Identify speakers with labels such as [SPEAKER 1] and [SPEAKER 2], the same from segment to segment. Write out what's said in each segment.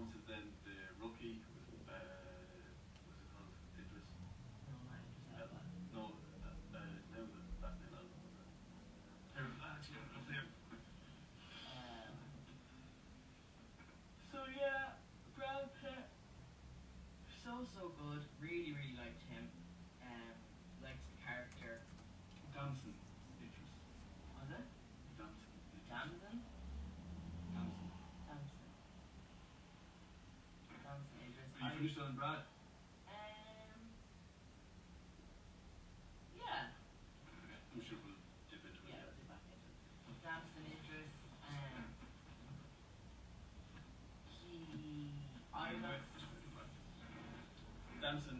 [SPEAKER 1] performance, and then the rookie was it called? Idris?
[SPEAKER 2] No, not Idris Elba.
[SPEAKER 1] No, now the last name Elba was it?
[SPEAKER 2] So yeah, Brad Pitt, so good. Really liked him. Liked the character.
[SPEAKER 1] Damson Idris.
[SPEAKER 2] Was it?
[SPEAKER 1] Damson Idris.
[SPEAKER 2] Damson?
[SPEAKER 1] Damson.
[SPEAKER 2] Damson Idris.
[SPEAKER 1] Are you finished on Brad?
[SPEAKER 2] Yeah.
[SPEAKER 1] I'm sure we'll dip into it.
[SPEAKER 2] Yeah, we'll dip back into it. Damson Idris.
[SPEAKER 1] Damson.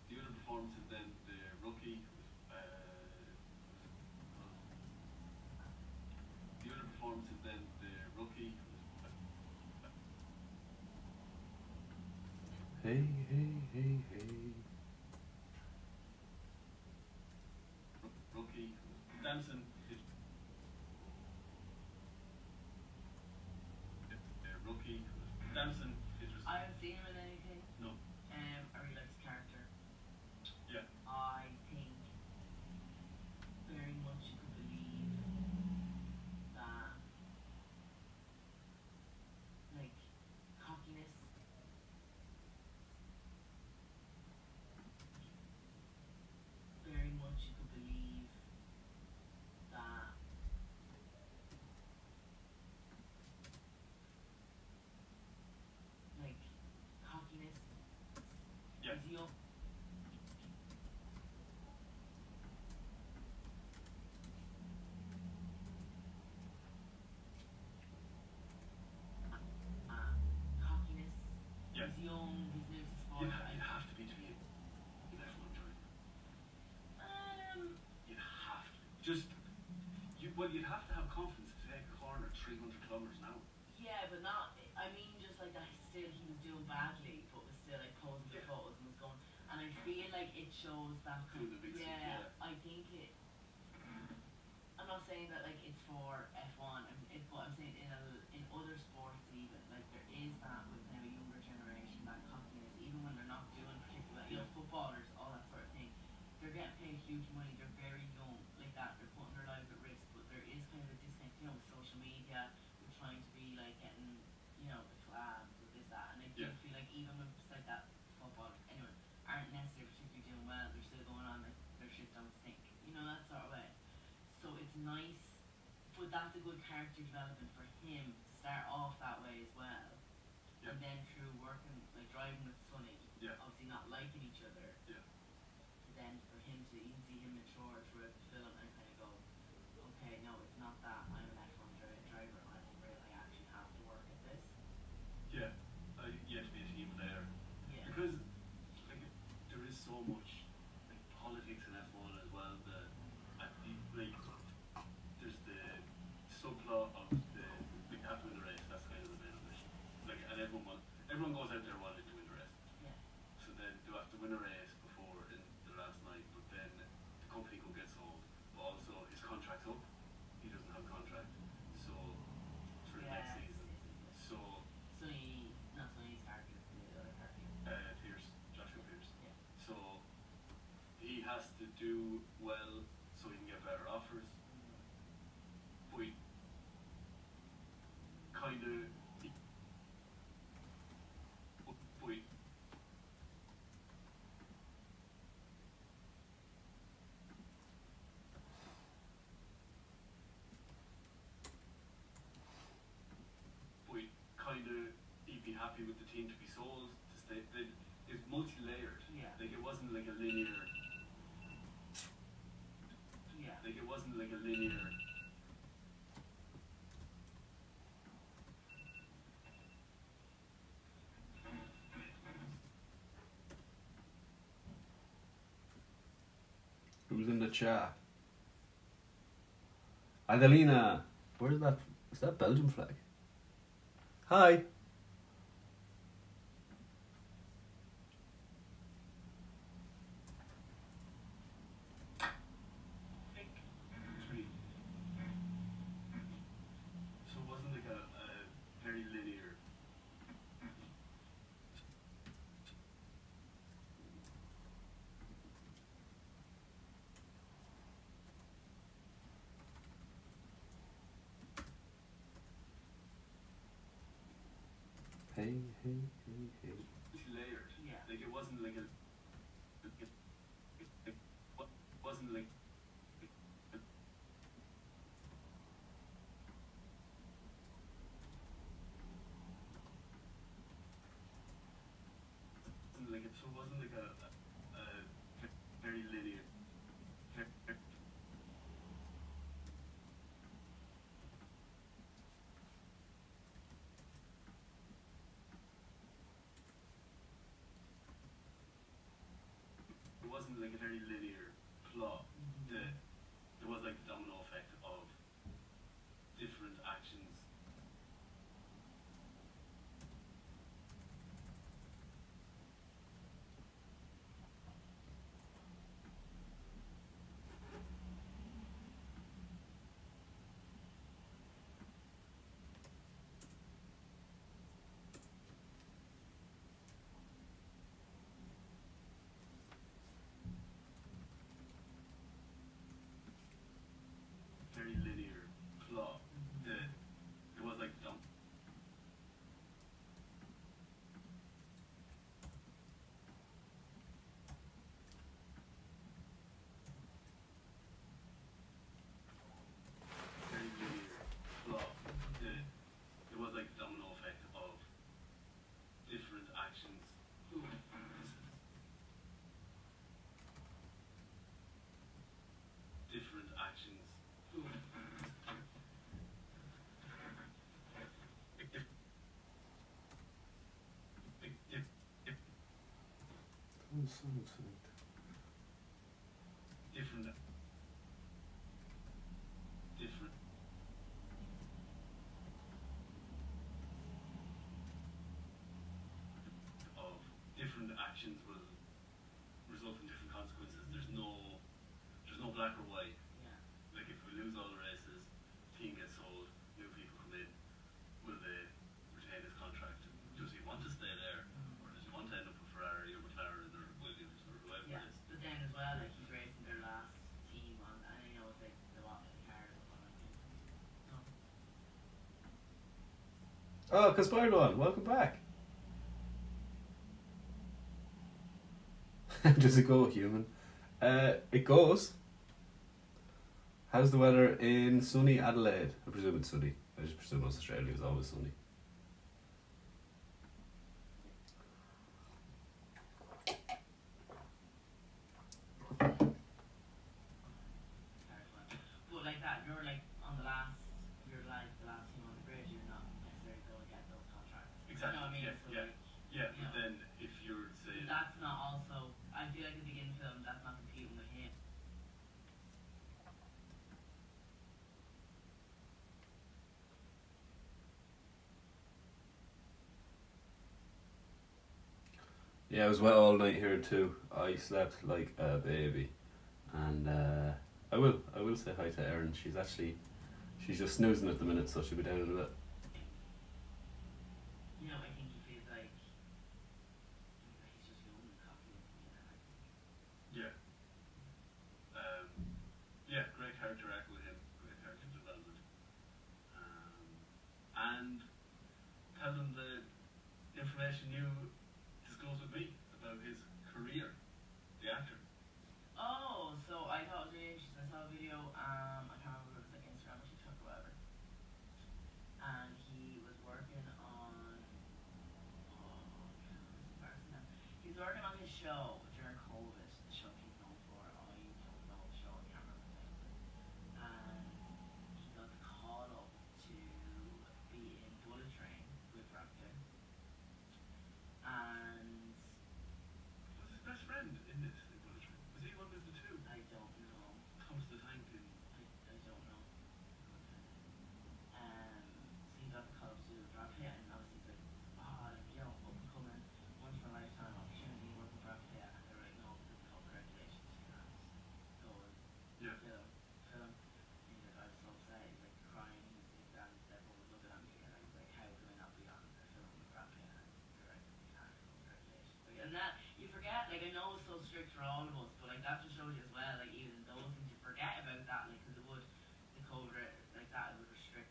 [SPEAKER 1] The other performance, and then the rookie was the other performance, and then the rookie was
[SPEAKER 3] Hey.
[SPEAKER 1] rookie Damson. Rookie Damson Idris.
[SPEAKER 2] I haven't seen him in anything.
[SPEAKER 1] No.
[SPEAKER 2] I really like his character.
[SPEAKER 1] Yeah.
[SPEAKER 2] I think very much you could believe that, like, cockiness. Very much you could believe that, like, cockiness.
[SPEAKER 1] Yeah.
[SPEAKER 2] Is young. Cockiness.
[SPEAKER 1] Yeah.
[SPEAKER 2] He's young. He's new to sport.
[SPEAKER 1] You have to be an F1 driver. You'd have to. You'd have to have confidence to take a corner at 300 kilometers an hour.
[SPEAKER 2] Yeah, but not. I mean, just like that. Still, he was doing badly, but was still like posing for photos and was going. And I feel like it shows that.
[SPEAKER 1] Doing the big stuff, yeah.
[SPEAKER 2] I think it. I'm not saying that like it's for F1, but I'm saying in other sports even, like there is that with now a younger generation, that cockiness, even when they're not doing particularly well, you know, footballers, all that sort of thing, they're getting paid huge money, they're very young, like that, they're putting their lives at risk, but there is kind of a disconnect, you know, with social media, with trying to be like getting, you know, the collabs with this, that, and I do feel like even with like that football, anyone, aren't necessarily particularly doing well, they're still going on like their shit don't stink, you know, that sort of way. So it's nice, but that's a good character development for him to start off that way as well.
[SPEAKER 1] Yeah.
[SPEAKER 2] And then through working, like driving with Sonny, obviously not liking each other,
[SPEAKER 1] Yeah.
[SPEAKER 2] to then for him to even see him mature throughout the film and kind of go, okay, no, it's not that I'm an F1 driver, I'm real, I actually have to work at this.
[SPEAKER 1] Yeah. You have to be a team player.
[SPEAKER 2] Yeah.
[SPEAKER 1] Because like there is so much like politics in F1 as well. Like there's the subplot of the like have to win the race. That's kind of the main ambition. Like, and everyone goes out there wanting to win the race.
[SPEAKER 2] Yeah.
[SPEAKER 1] So then they have to win a race before in the last night, but then the company could get sold. But also his contract's up. He doesn't have a contract. So for the next season. So
[SPEAKER 2] Not Sonny's character, the other character.
[SPEAKER 1] Joshua Pierce.
[SPEAKER 2] Yeah.
[SPEAKER 1] So he has to do well so he can get better offers. But he kind of he'd be happy with the team to be sold to stay. It's multi-layered.
[SPEAKER 2] Yeah.
[SPEAKER 1] Like it wasn't like a linear.
[SPEAKER 2] Yeah.
[SPEAKER 1] Like it wasn't like a linear.
[SPEAKER 3] Who's in the chat? Adelina, where's that Is that Belgium flag? Hi.
[SPEAKER 1] Three. So it wasn't like a very linear.
[SPEAKER 3] Hey, hey, hey, hey.
[SPEAKER 1] It's layered.
[SPEAKER 2] Yeah.
[SPEAKER 1] Like it wasn't like a. It wasn't like. So it wasn't like a very linear. It wasn't like a very linear plot. There was like the domino effect of different actions. Very linear plot. There was like very linear plot. There was like domino effect of different actions. Different actions. Different. Different. Of different actions will result in different consequences. There's no black or white.
[SPEAKER 2] Yeah.
[SPEAKER 1] Like if we lose all the races, team gets sold, new people come in, will they retain his contract? Does he want to stay there? Or does he want to end up with Ferrari or McLaren or Williams or whoever
[SPEAKER 2] Yeah.
[SPEAKER 1] it is?
[SPEAKER 2] But then as well, like he's racing their last team on, and you know it's like the what the cars up on like. No.
[SPEAKER 3] Oh, Caspirodon, welcome back. Does it go, human? It goes. How's the weather in sunny Adelaide? I presume it's sunny. I just presume Australia is always sunny.
[SPEAKER 2] But like that, you're like on the last, you're like the last team on the grid. You're not necessarily going to get those contracts.
[SPEAKER 1] Exactly.
[SPEAKER 2] You know what I mean?
[SPEAKER 1] Yeah.
[SPEAKER 2] So
[SPEAKER 1] Yeah.
[SPEAKER 2] like,
[SPEAKER 1] Yeah.
[SPEAKER 2] you
[SPEAKER 1] But
[SPEAKER 2] know,
[SPEAKER 1] then if you're saying
[SPEAKER 2] that's not also. I feel like at the beginning of the film, that's not competing with him.
[SPEAKER 3] Yeah, I was wet all night here too. I slept like a baby, and I will say hi to Erin. She's just snoozing at the minute, so she'll be down in a bit.
[SPEAKER 2] You know, I think he feels like he's just young and cocky.
[SPEAKER 1] yeah. Yeah, great character arc with him, great character development. And tell them the information you disclosed with me about his career, the actor.
[SPEAKER 2] Oh, so I thought it was really interesting. I saw a video, I can't remember if it was like Instagram or TikTok or whatever. And he was working on, it's embarrassing now. He was working on his show during COVID, the show he's known for. Oh, you don't know the show, I can't remember the name of it. And he got the call up to be in Bullet Train with Brad Pitt. And
[SPEAKER 1] Was his best
[SPEAKER 2] like I know it's so strict for all of us, but like that just shows you as well, like even those things you forget about that, like because it would the code like that it would restrict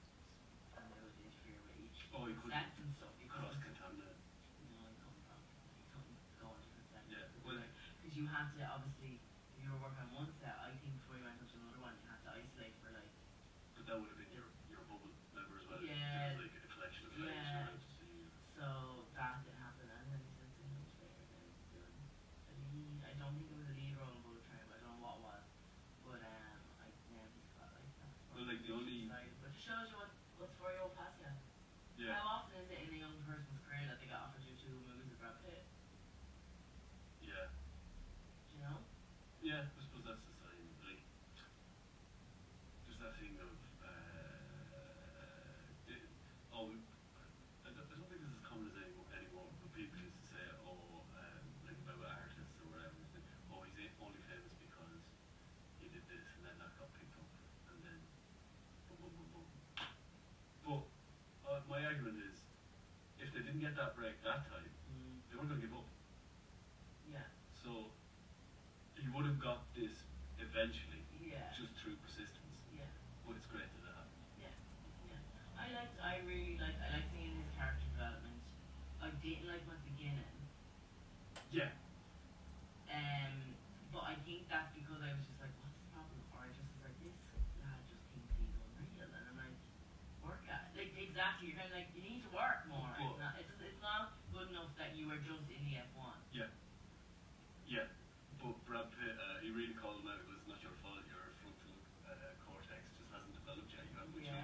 [SPEAKER 2] and it would interfere with each
[SPEAKER 1] Oh, you could
[SPEAKER 2] sets and stuff. You couldn't,
[SPEAKER 1] cross-contaminate.
[SPEAKER 2] no, you couldn't go on different sets.
[SPEAKER 1] Yeah,
[SPEAKER 2] Because
[SPEAKER 1] well,
[SPEAKER 2] you had to obviously if you were working on one set, I think before you went up to another one, you had to isolate for like.
[SPEAKER 1] but that would have been your bubble member as well.
[SPEAKER 2] Yeah.
[SPEAKER 1] It was like a collection of frames
[SPEAKER 2] Yeah.
[SPEAKER 1] you're allowed to see.
[SPEAKER 2] So that did happen, and then he said to him later, then he's doing a lead. I don't think it was a lead role in Bullet Train, but I don't know what it was. But I now he's got like that.
[SPEAKER 1] Well, like the only.
[SPEAKER 2] But it shows you what's 4-year-old past you.
[SPEAKER 1] Yeah.
[SPEAKER 2] How often is it in a young person's career that they got offered you 2 movies with Brad Pitt?
[SPEAKER 1] Yeah.
[SPEAKER 2] Do you know?
[SPEAKER 1] Yeah, I suppose that's the sign. Like, there's that thing of, I don't think this is as common as anymore, but people used to say, like about artists or whatever, he's only famous because he did this, and then that got picked up, and then boom, boom, boom, boom. But my argument is, if they didn't get that break that time, they weren't going to give up.
[SPEAKER 2] Yeah.
[SPEAKER 1] So he would have got this eventually,
[SPEAKER 2] Yeah.
[SPEAKER 1] just through persistence.
[SPEAKER 2] Yeah.
[SPEAKER 1] But it's great that it happened.
[SPEAKER 2] Yeah. I really like seeing his character development. I didn't like my beginning.
[SPEAKER 1] Yeah.
[SPEAKER 2] But I think that's because I was just like, what's the problem? Or I just was like, this lad just thinks he's unreal, and I'm like, work at it. Like exactly, you're kind of like, you need to work more. It's not good enough that you were just in the F1.
[SPEAKER 1] Yeah. Yeah. But Brad Pitt, he really called him out. It was not your fault. Your frontal cortex just hasn't developed yet. You haven't matured.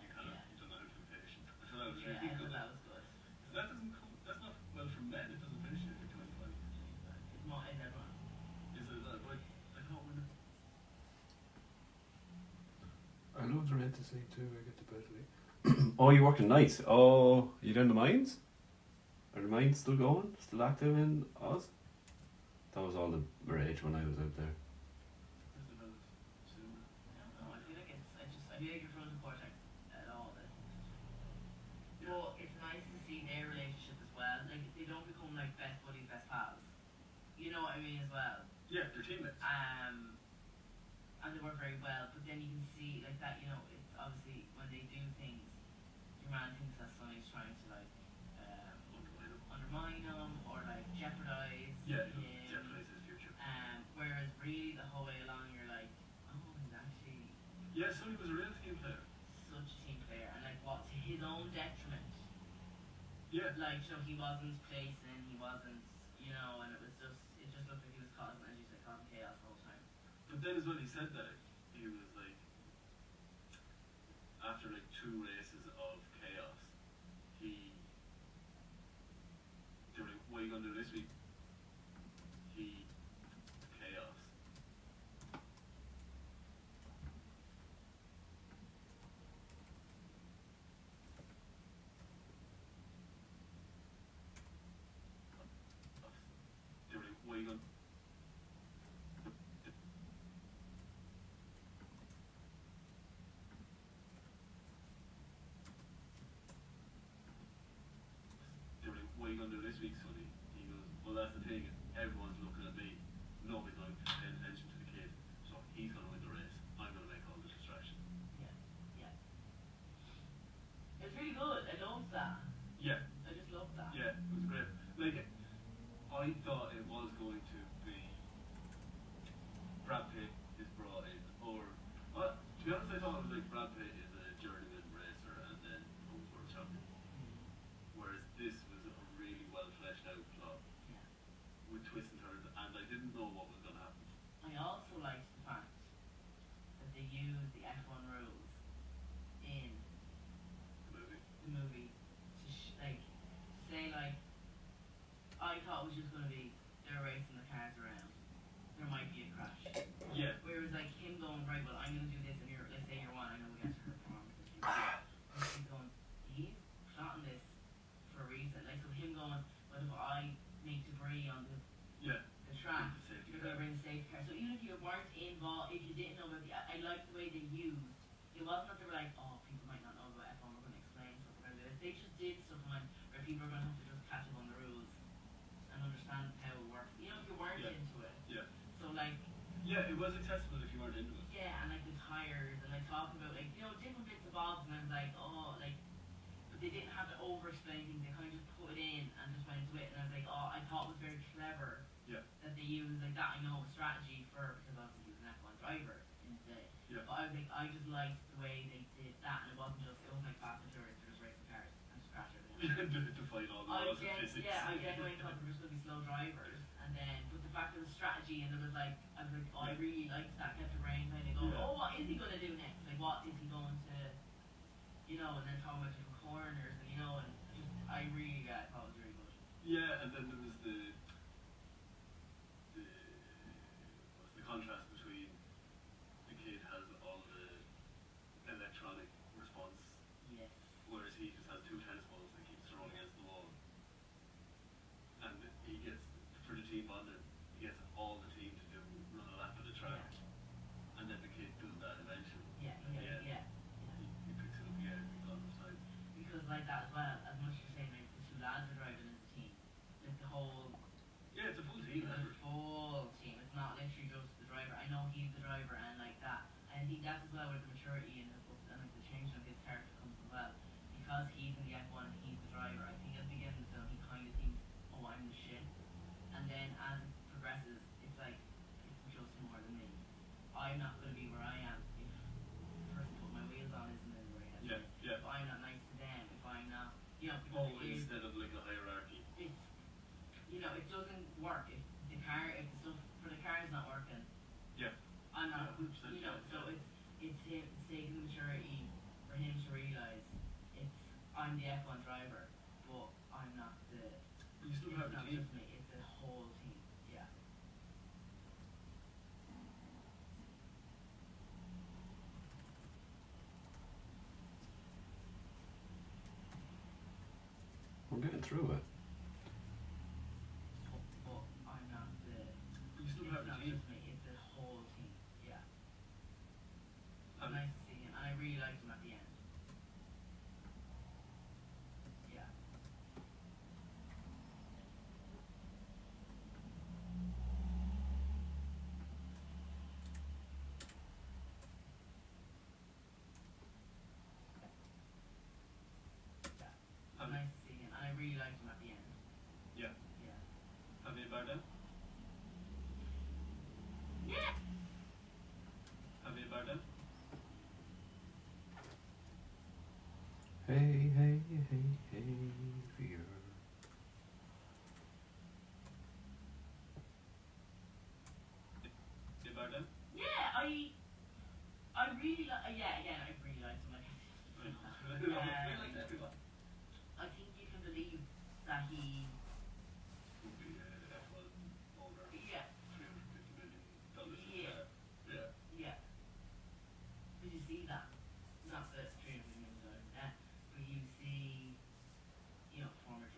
[SPEAKER 1] You don't know how to be patient. I thought that was really good.
[SPEAKER 2] That was good.
[SPEAKER 1] That doesn't come. That's not well for men. It doesn't finish it for 25.
[SPEAKER 2] It's more in everyone.
[SPEAKER 1] Is it that? But I thought when.
[SPEAKER 4] I love the rent to sleep too. I get to bed late.
[SPEAKER 3] Oh, you're working nights. Oh, you down the mines? Are the mines still going? Still active in Oz? That was all the rage when I was out there.
[SPEAKER 1] Where's the fellas? Soon.
[SPEAKER 2] I don't know. I feel like your frontal cortex at all this.
[SPEAKER 1] Yeah.
[SPEAKER 2] But it's nice to see their relationship as well. Like they don't become like best buddies, best pals. You know what I mean as well.
[SPEAKER 1] Yeah, they're teammates.
[SPEAKER 2] And they work very well. But then you can see like that. You know, it's obviously when they do things, your man thinks that Sonny's trying to like undermine him or like jeopardize.
[SPEAKER 1] Yeah,
[SPEAKER 2] him.
[SPEAKER 1] jeopardize his future.
[SPEAKER 2] Whereas really the whole way along you're like, oh, he's actually
[SPEAKER 1] Yeah, Sonny was a real team player.
[SPEAKER 2] such a team player, and like what to his own detriment.
[SPEAKER 1] Yeah.
[SPEAKER 2] Like, you know, he wasn't placing, he wasn't, you know, and it just looked like he was causing, as you said, causing chaos the whole time.
[SPEAKER 1] But then as well, he said that he was like, after like 2 races of chaos, they were like, what are you gonna do this week? Chaos. They were like, what are you gonna do this week, Sonny? He goes, well, that's the thing. Everyone's looking at me. Nobody's going to pay attention to the kid. So he's going to win the race. I'm going to make all the distractions.
[SPEAKER 2] Yeah. It's really good. I love that.
[SPEAKER 1] Yeah.
[SPEAKER 2] I just love that.
[SPEAKER 1] Yeah, it was great. Like, I thought it was going to be Brad Pitt is brought in, or to be honest, I thought it was like Brad Pitt is a journeyman racer and then becomes world champion. Whereas this was a really well fleshed out plot with twists and turns, and I didn't know what was going to happen.
[SPEAKER 2] I also liked the fact that they used the F1 rules in
[SPEAKER 1] The movie.
[SPEAKER 2] to say like, I thought it was just going to be they're racing the cars around. There might be a crash.
[SPEAKER 1] Yeah.
[SPEAKER 2] Whereas like him going, right, well I'm going to do this, and let's say you're one, I know we got to her performance. He's going, he's plotting this for a reason. Like, so him going, what if I make debris on the track? You're going to bring the safety car. So even if you weren't involved, if you didn't know about I liked the way they used. It wasn't that they were like, oh, people might not know about F1, we're going to explain stuff about this. They just did stuff where people are going to have to just catch up on the rules and understand how it works. You know, if you weren't I genuinely thought there was going to be slow drivers, and then, but the fact there was strategy, and there was like, I was like, oh, I really liked that. Kept the brain kind of going,
[SPEAKER 1] Yeah.
[SPEAKER 2] oh, what is he going to do next? Like, what is he going to, you know? And then talking about different corners, and you know, and just, I really thought it was really good.
[SPEAKER 1] Yeah, and then there was what's the contrast between the kid has all the electronic response,
[SPEAKER 2] Yes.
[SPEAKER 1] whereas he just has two tennis balls that keeps throwing against the wall. And he gets, for the team bonding, he gets all the team to run a lap of the track.
[SPEAKER 2] Yeah.
[SPEAKER 1] And then the kid does that eventually.
[SPEAKER 2] Yeah,
[SPEAKER 1] And
[SPEAKER 2] yeah.
[SPEAKER 1] he picks it up again every time.
[SPEAKER 2] Because like that as well, as much as you're saying like the two lads are driving as a team, like the whole
[SPEAKER 1] Yeah, it's a full team
[SPEAKER 2] it's a
[SPEAKER 1] effort.
[SPEAKER 2] full team. It's not literally just the driver. I know he's the driver and like that. And I think that's as well where the maturity and like the change of his character comes as well. Because he's in the F1 and he's the driver, I think at the beginning of the film he kind of thinks, oh, I'm the shit. And then as it progresses, it's like, it's just more than me. I'm not going to be where I am if the person putting my wheels on isn't where I am.
[SPEAKER 1] Yeah, yeah.
[SPEAKER 2] If I'm not nice to them, if I'm not, you know, because
[SPEAKER 1] Oh,
[SPEAKER 2] it is,
[SPEAKER 1] instead of like a hierarchy.
[SPEAKER 2] it's, you know, it doesn't work if the stuff for the car is not working.
[SPEAKER 1] Yeah.
[SPEAKER 2] I'm not,
[SPEAKER 1] Yeah, 100%,
[SPEAKER 2] you know,
[SPEAKER 1] yeah,
[SPEAKER 2] so
[SPEAKER 1] yeah.
[SPEAKER 2] it's taking the maturity for him to realise I'm the F1 driver, but I'm not the.
[SPEAKER 1] But you still
[SPEAKER 2] It's
[SPEAKER 1] have the
[SPEAKER 2] not
[SPEAKER 1] team.
[SPEAKER 2] just me; it's the whole team. Yeah.
[SPEAKER 3] We're getting through it.
[SPEAKER 2] But I'm not the.
[SPEAKER 1] But you still
[SPEAKER 2] It's
[SPEAKER 1] have the
[SPEAKER 2] not
[SPEAKER 1] team.
[SPEAKER 2] just me; it's the whole team. Yeah.
[SPEAKER 1] And
[SPEAKER 2] Nice to see him, and I really liked him at the end. Yeah.
[SPEAKER 1] Have
[SPEAKER 2] Nice to see him, and I really liked him at the end.
[SPEAKER 1] Yeah.
[SPEAKER 2] Yeah.
[SPEAKER 1] Javier Bardem?
[SPEAKER 2] Yeah.
[SPEAKER 1] Javier Bardem?
[SPEAKER 3] Hey, hey, hey, hey, fear.
[SPEAKER 1] Javier Bardem?
[SPEAKER 2] Yeah, I really like. Yeah, again, I really liked him.
[SPEAKER 1] We like everyone.
[SPEAKER 2] I think you can believe that he.
[SPEAKER 1] Would be F1 owner.
[SPEAKER 2] Yeah,
[SPEAKER 1] $350 million.
[SPEAKER 2] Yeah.
[SPEAKER 1] Yeah.
[SPEAKER 2] yeah. Did you see that? Not the $300 million, but you see, you know, former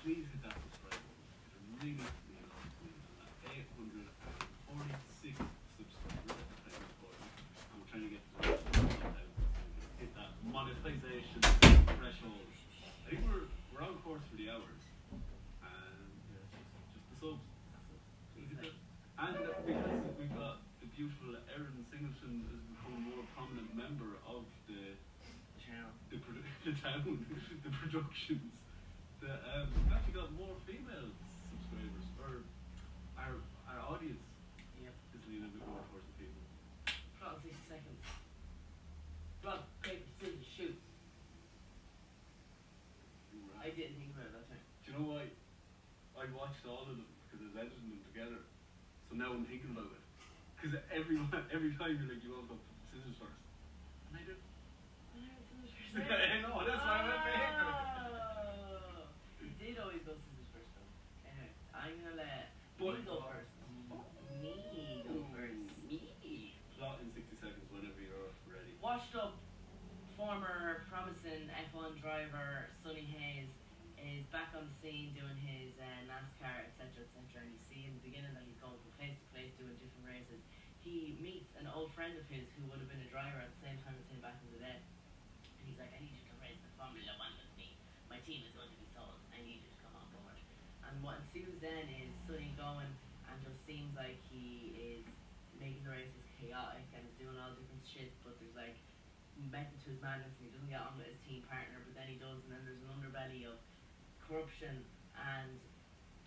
[SPEAKER 1] please hit that subscribe button. It really means a lot to me. And at 846 subscribers at the time of recording, and we're trying to get to the 1,000. Hit that monetization threshold. I think we're on course for the hours, and just the subs. And because we've got the beautiful Erin Singleton has become a more prominent member of the
[SPEAKER 2] Channel.
[SPEAKER 1] the town, the productions, we've actually got more female subscribers, or our audience
[SPEAKER 2] Yep.
[SPEAKER 1] is leaning a bit more towards the people.
[SPEAKER 2] Plot 60 seconds. Rock, paper, scissors, shoot. I didn't think about it that time.
[SPEAKER 1] Do you know why? I watched all of them because I was editing them together. So now I'm thinking about it. Because every time you're like, you want to go scissors first. And I do. I know, that's why I went for paper.
[SPEAKER 2] Oh, you did always go scissors first though. Anyway, I'm gonna let me go first. Me go first. Me.
[SPEAKER 1] Plot in 60 seconds whenever you're ready.
[SPEAKER 2] Washed up former promising F1 driver Sonny Hayes is back on the scene doing his NASCAR, etc., etc. And you see in the beginning that he's going from place to place doing different races. He meets an old friend of his who would have been a driver at the same time as him back in the day. And he's like, I need you to race the Formula One with me. My team is going to be sold. I need you to come on board. And what ensues then is Sonny going and just seems like he is making the races chaotic and is doing all different shit, but there's like method to his madness and he doesn't get on with his team partner, but then he does, and then there's an underbelly of corruption and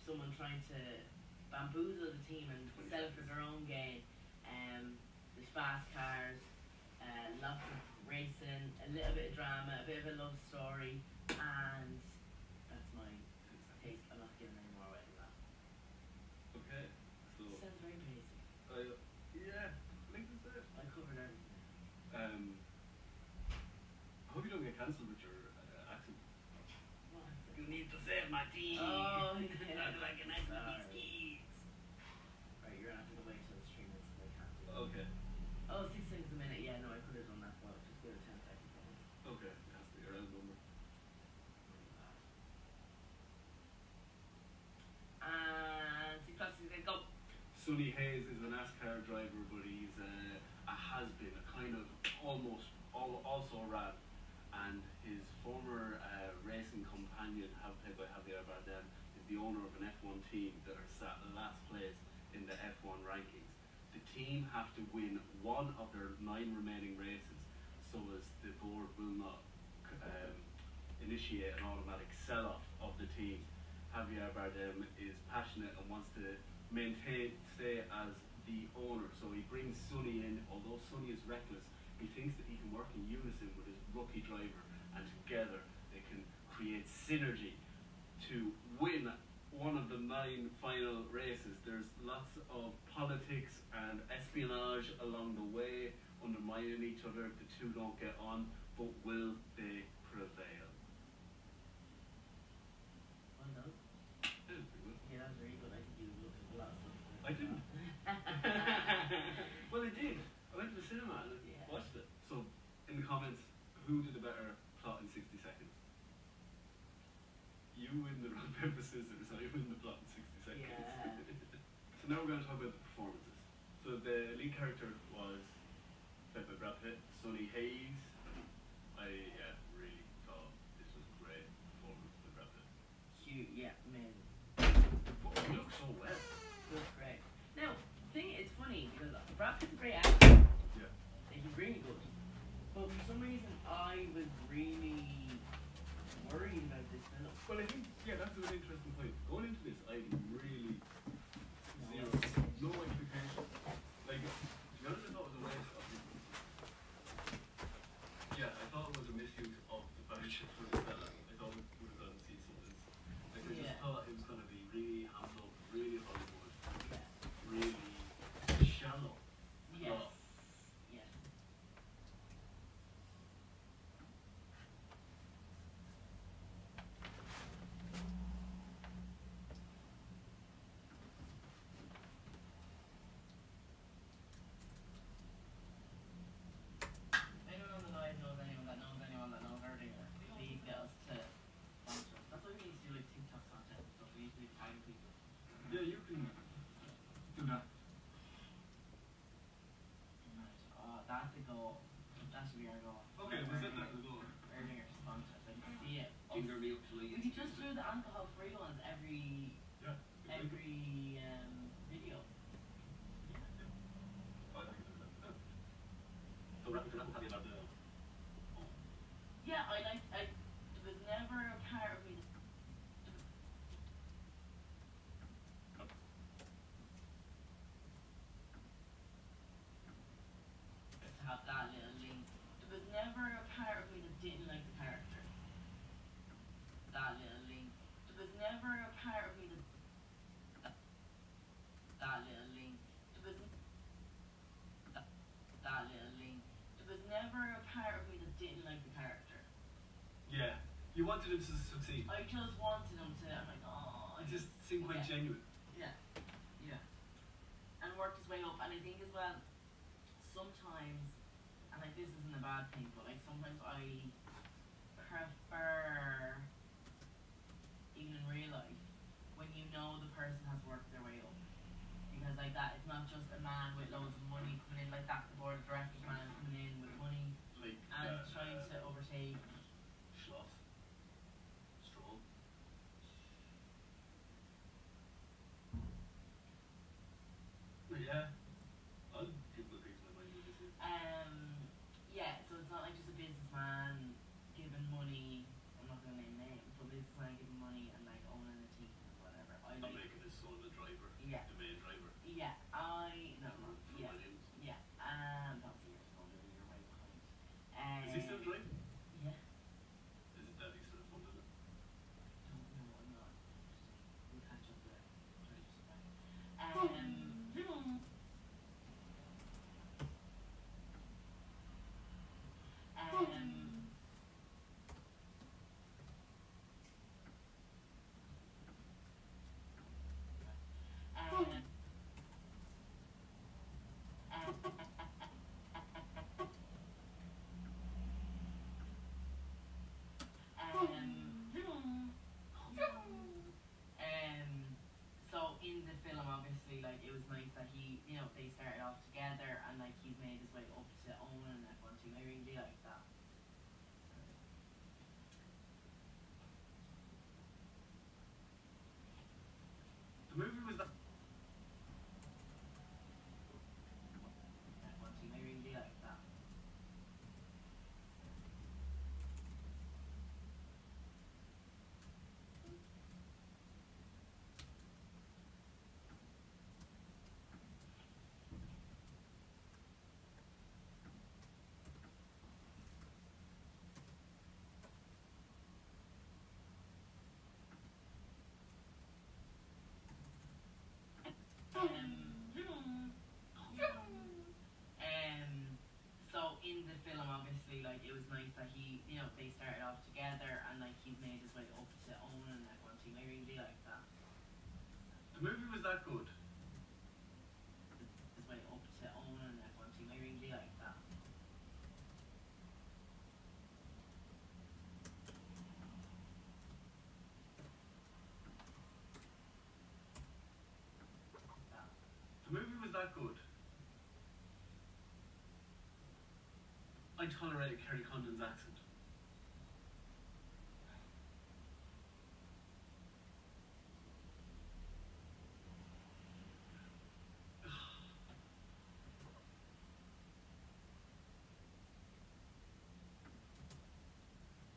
[SPEAKER 2] someone trying to bamboozle the team and sell it for their own gain. There's fast cars, lots of racing, a little bit of drama, a bit of a love story, and that's my take. I'm not giving any more away than that.
[SPEAKER 1] Okay, so
[SPEAKER 2] Sounds very basic.
[SPEAKER 1] yeah, like I said.
[SPEAKER 2] I covered everything.
[SPEAKER 1] I hope you don't get cancelled with your accent.
[SPEAKER 2] What?
[SPEAKER 1] You need to save my team.
[SPEAKER 2] Oh, yeah.
[SPEAKER 1] I'd like an accent
[SPEAKER 2] Sorry.
[SPEAKER 1] with these
[SPEAKER 2] Right, you're gonna have to wait till the stream ends because I can't do it.
[SPEAKER 1] Okay,
[SPEAKER 2] Oh, 6 seconds a minute. Yeah, no, I could have done that, but just give it 10 seconds.
[SPEAKER 1] okay, that's the round number.
[SPEAKER 2] And 6 plus 6, go.
[SPEAKER 1] Sonny Hayes is a NASCAR driver, but he's a has-been, a kind of also ran. And his former racing companion, played by Javier Bardem, is the owner of an F1 team that are sat last place in the F1 rankings. The team have to win one of their 9 remaining races, so as the board will not initiate an automatic sell-off of the team. Javier Bardem is passionate and wants to stay as the owner, so he brings Sonny in. Although Sonny is reckless, he thinks that he can work in unison with his rookie driver, and together they can create synergy to win one of the 9 final races. There's lots of politics and espionage along the way, undermining each other. The two don't get on, but will they prevail?
[SPEAKER 2] Well done.
[SPEAKER 1] That was pretty good.
[SPEAKER 2] Yeah, that was very good. I think you looked at a lot of stuff.
[SPEAKER 1] I didn't. Well, I did. I went to the cinema and
[SPEAKER 2] Yeah.
[SPEAKER 1] watched it. So, in the comments, who did a better plot in 60 seconds? You win the rock, paper, scissors. I win the plot in 60 seconds.
[SPEAKER 2] Yeah.
[SPEAKER 1] So now we're going to talk about the performances. So the lead character was played by Brad Pitt, Sonny Hayes. I really thought this was a great performance by Brad Pitt.
[SPEAKER 2] Cute, yeah, amazing.
[SPEAKER 1] But he looks so well.
[SPEAKER 2] Looks great. Now, the thing it's funny because Brad Pitt's a great actor.
[SPEAKER 1] Yeah.
[SPEAKER 2] Like, he's really good. But for some reason, I was really worried about this film.
[SPEAKER 1] Well, I think, that's an interesting point. Going into this, I really no expectation. Like, to be honest, I thought it was a waste of I thought it was a misuse of the budget for this fella. I thought we would have done see something. Like, I just wanted him to succeed.
[SPEAKER 2] I just wanted him to. I'm like, oh.
[SPEAKER 1] It just seemed quite genuine.
[SPEAKER 2] Yeah. And worked his way up. And I think as well, sometimes, and like this isn't a bad thing, but like sometimes I prefer, even in real life, when you know the person has worked their way up. Because like that, it's not just a man with loads of money coming in like that, the board of directors man coming in with money
[SPEAKER 1] Like
[SPEAKER 2] and trying to overtake.
[SPEAKER 1] Schloss. Stroll. Yeah. I'll give him a piece of my mind with this.
[SPEAKER 2] Yeah, so it's not like just a businessman giving money. I'm not gonna name names, but businessman giving money and like owning a team and whatever. I
[SPEAKER 1] I'm
[SPEAKER 2] like.
[SPEAKER 1] making his son the driver.
[SPEAKER 2] Yeah.
[SPEAKER 1] The main driver.
[SPEAKER 2] Yeah, I no.
[SPEAKER 1] For
[SPEAKER 2] Yeah,
[SPEAKER 1] Williams.
[SPEAKER 2] yeah. Don't see your phone. You're way behind.
[SPEAKER 1] Is he still driving?
[SPEAKER 2] Yeah.
[SPEAKER 1] Is it that he's still funded it?
[SPEAKER 2] Don't know. I'm not. We'll catch up there. So in the film, obviously, like it was nice that he, they started off together, and like he's made his way up to owning an F1 team. I really like that.
[SPEAKER 1] The movie was that.
[SPEAKER 2] F1 team. I really like that. So in the film, obviously, like it was nice that he, they started off together, and like he's made his way up to owning an F1 team. I really like that.
[SPEAKER 1] The movie was that good.
[SPEAKER 2] His way up to owning an F1 team. I really like that.
[SPEAKER 1] The movie was that good. I tolerated Kerry Condon's accent.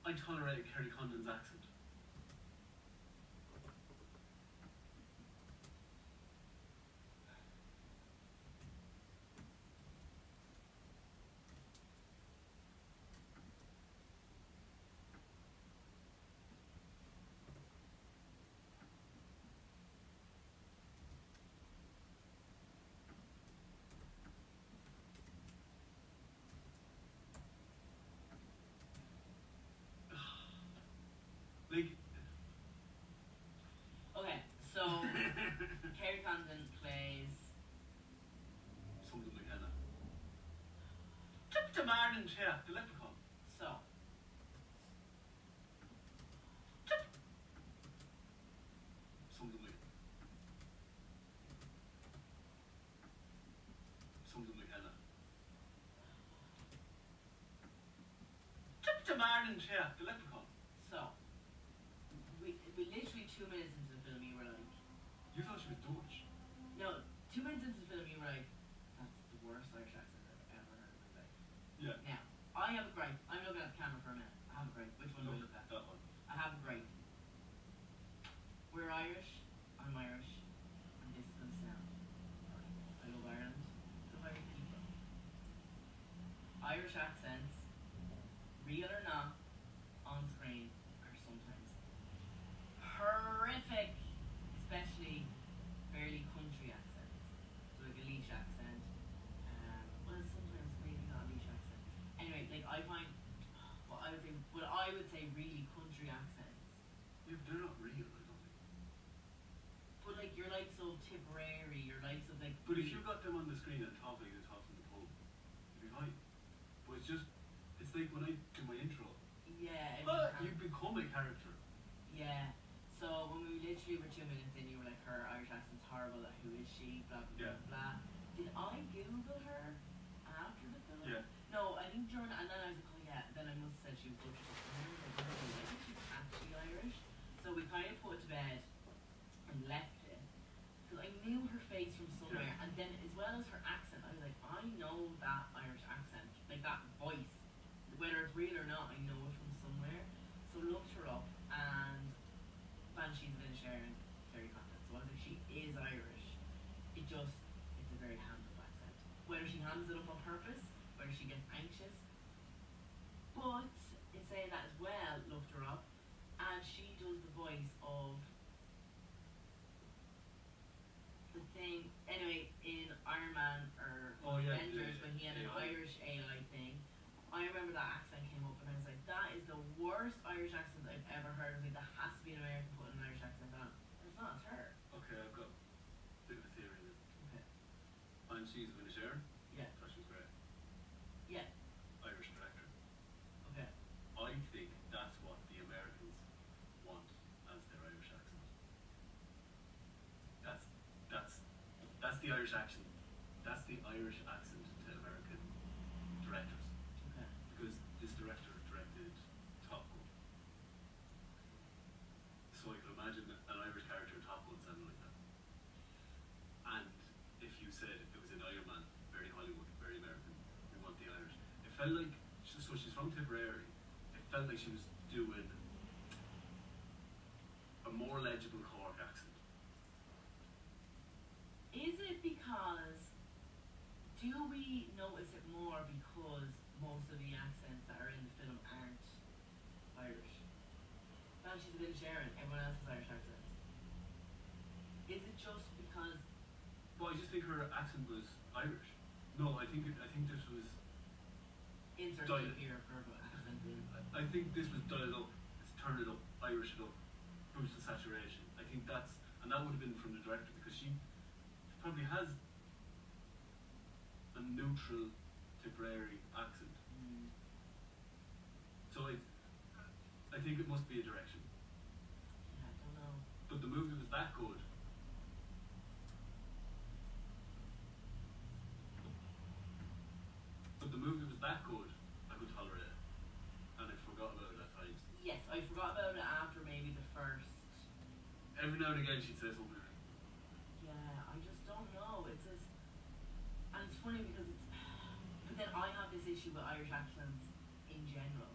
[SPEAKER 1] I tolerated Kerry Condon's accent. Like,
[SPEAKER 2] Okay, so Kerry Condon plays.
[SPEAKER 1] something like Hannah. Took to Martin chair, the leprechaun.
[SPEAKER 2] So.
[SPEAKER 1] Something like Hannah. Took to Martin chair, the leprechaun.
[SPEAKER 2] So. We literally 2 minutes into the film, you were like.
[SPEAKER 1] You thought she was Dutch.
[SPEAKER 2] No, 2 minutes into the film, you were like, that's the worst Irish accent I've ever heard in my life.
[SPEAKER 1] Yeah.
[SPEAKER 2] Now, I have a gripe. I'm looking at the camera for a minute. I have a gripe. Which one do I look at?
[SPEAKER 1] That one.
[SPEAKER 2] I have a gripe. We're Irish. I'm Irish. And this is going to sound. I love Ireland. I love Irish people. Irish accents, real or not, on screen, are sometimes horrific, especially fairly country accents. So like a Leash accent. Well, sometimes maybe not a Leash accent. Anyway, like I find what I would say really country accents Tipperary, your likes of like.
[SPEAKER 1] But if you got them on the screen and talk like they talk in the pub, it'd be fine. But it's like when I do my intro,
[SPEAKER 2] Yeah.
[SPEAKER 1] you become a character.
[SPEAKER 2] Yeah. So when we literally were 2 minutes in, you were like, her Irish accent's horrible. Like, who is she? Blah blah
[SPEAKER 1] Yeah.
[SPEAKER 2] blah. Did I Google her after the film?
[SPEAKER 1] Yeah.
[SPEAKER 2] No, I think during, and then I was like, oh yeah. Then I must have said she was Dutch. I think she's actually Irish. So we kind of put it to bed and left it because I knew her face from somewhere,
[SPEAKER 1] Yeah.
[SPEAKER 2] and then as well as her accent, I was like, I know that Irish accent, like that voice, whether it's real or not, I know it from somewhere. So looked her up, and Banshees of Inisherin, very confident. So I was like, she is Irish. It's a very handled accent. Whether she hands it up on purpose, whether she gets anxious. But in saying that as well, looked her up, and she does the voice of the thing. Anyway, in Iron Man or Avengers, when he had an Irish AI thing, I remember that accent came up, and I was like, that is the worst Irish accent I've ever heard. I was like, that has to be an American putting an Irish accent on. It's not, it's her.
[SPEAKER 1] Okay, I've got a bit of a theory then.
[SPEAKER 2] Okay.
[SPEAKER 1] Banshees of Inisherin.
[SPEAKER 2] Yeah.
[SPEAKER 1] Thought she was great.
[SPEAKER 2] Yeah.
[SPEAKER 1] Irish director.
[SPEAKER 2] Okay.
[SPEAKER 1] I think that's what the Americans want as their Irish accent. That's the Irish accent. That's the Irish accent to American directors.
[SPEAKER 2] Okay.
[SPEAKER 1] Because this director directed Top Gun. So I can imagine an Irish character in Top Gun sounding like that. And if you said it was in Iron Man, very Hollywood, very American, we want the Irish. It felt like, so she's from Tipperary, it felt like she was doing a more legible Cork accent.
[SPEAKER 2] Is it because, do we notice it more because most of the accents that are in the film aren't Irish? Banshees of Inisherin, everyone else has Irish accents. Is it just because?
[SPEAKER 1] Well, I just think her accent was Irish. No, I think this was
[SPEAKER 2] Insert
[SPEAKER 1] dialed.
[SPEAKER 2] here purple accent in.
[SPEAKER 1] I think this was dialed up. It's turned it up, Irish it up, boost the saturation. I think and that would have been from the director because she probably has a neutral Tipperary accent. So I think it must be a direction.
[SPEAKER 2] Yeah, I don't know.
[SPEAKER 1] But the movie was that good. I could tolerate it. And I forgot about it at times.
[SPEAKER 2] Yes, I forgot about it after maybe the first.
[SPEAKER 1] Every now and again she'd say something.
[SPEAKER 2] Yeah, I just don't know. It's just, and it's funny because it's. But then I have this issue with Irish accents in general.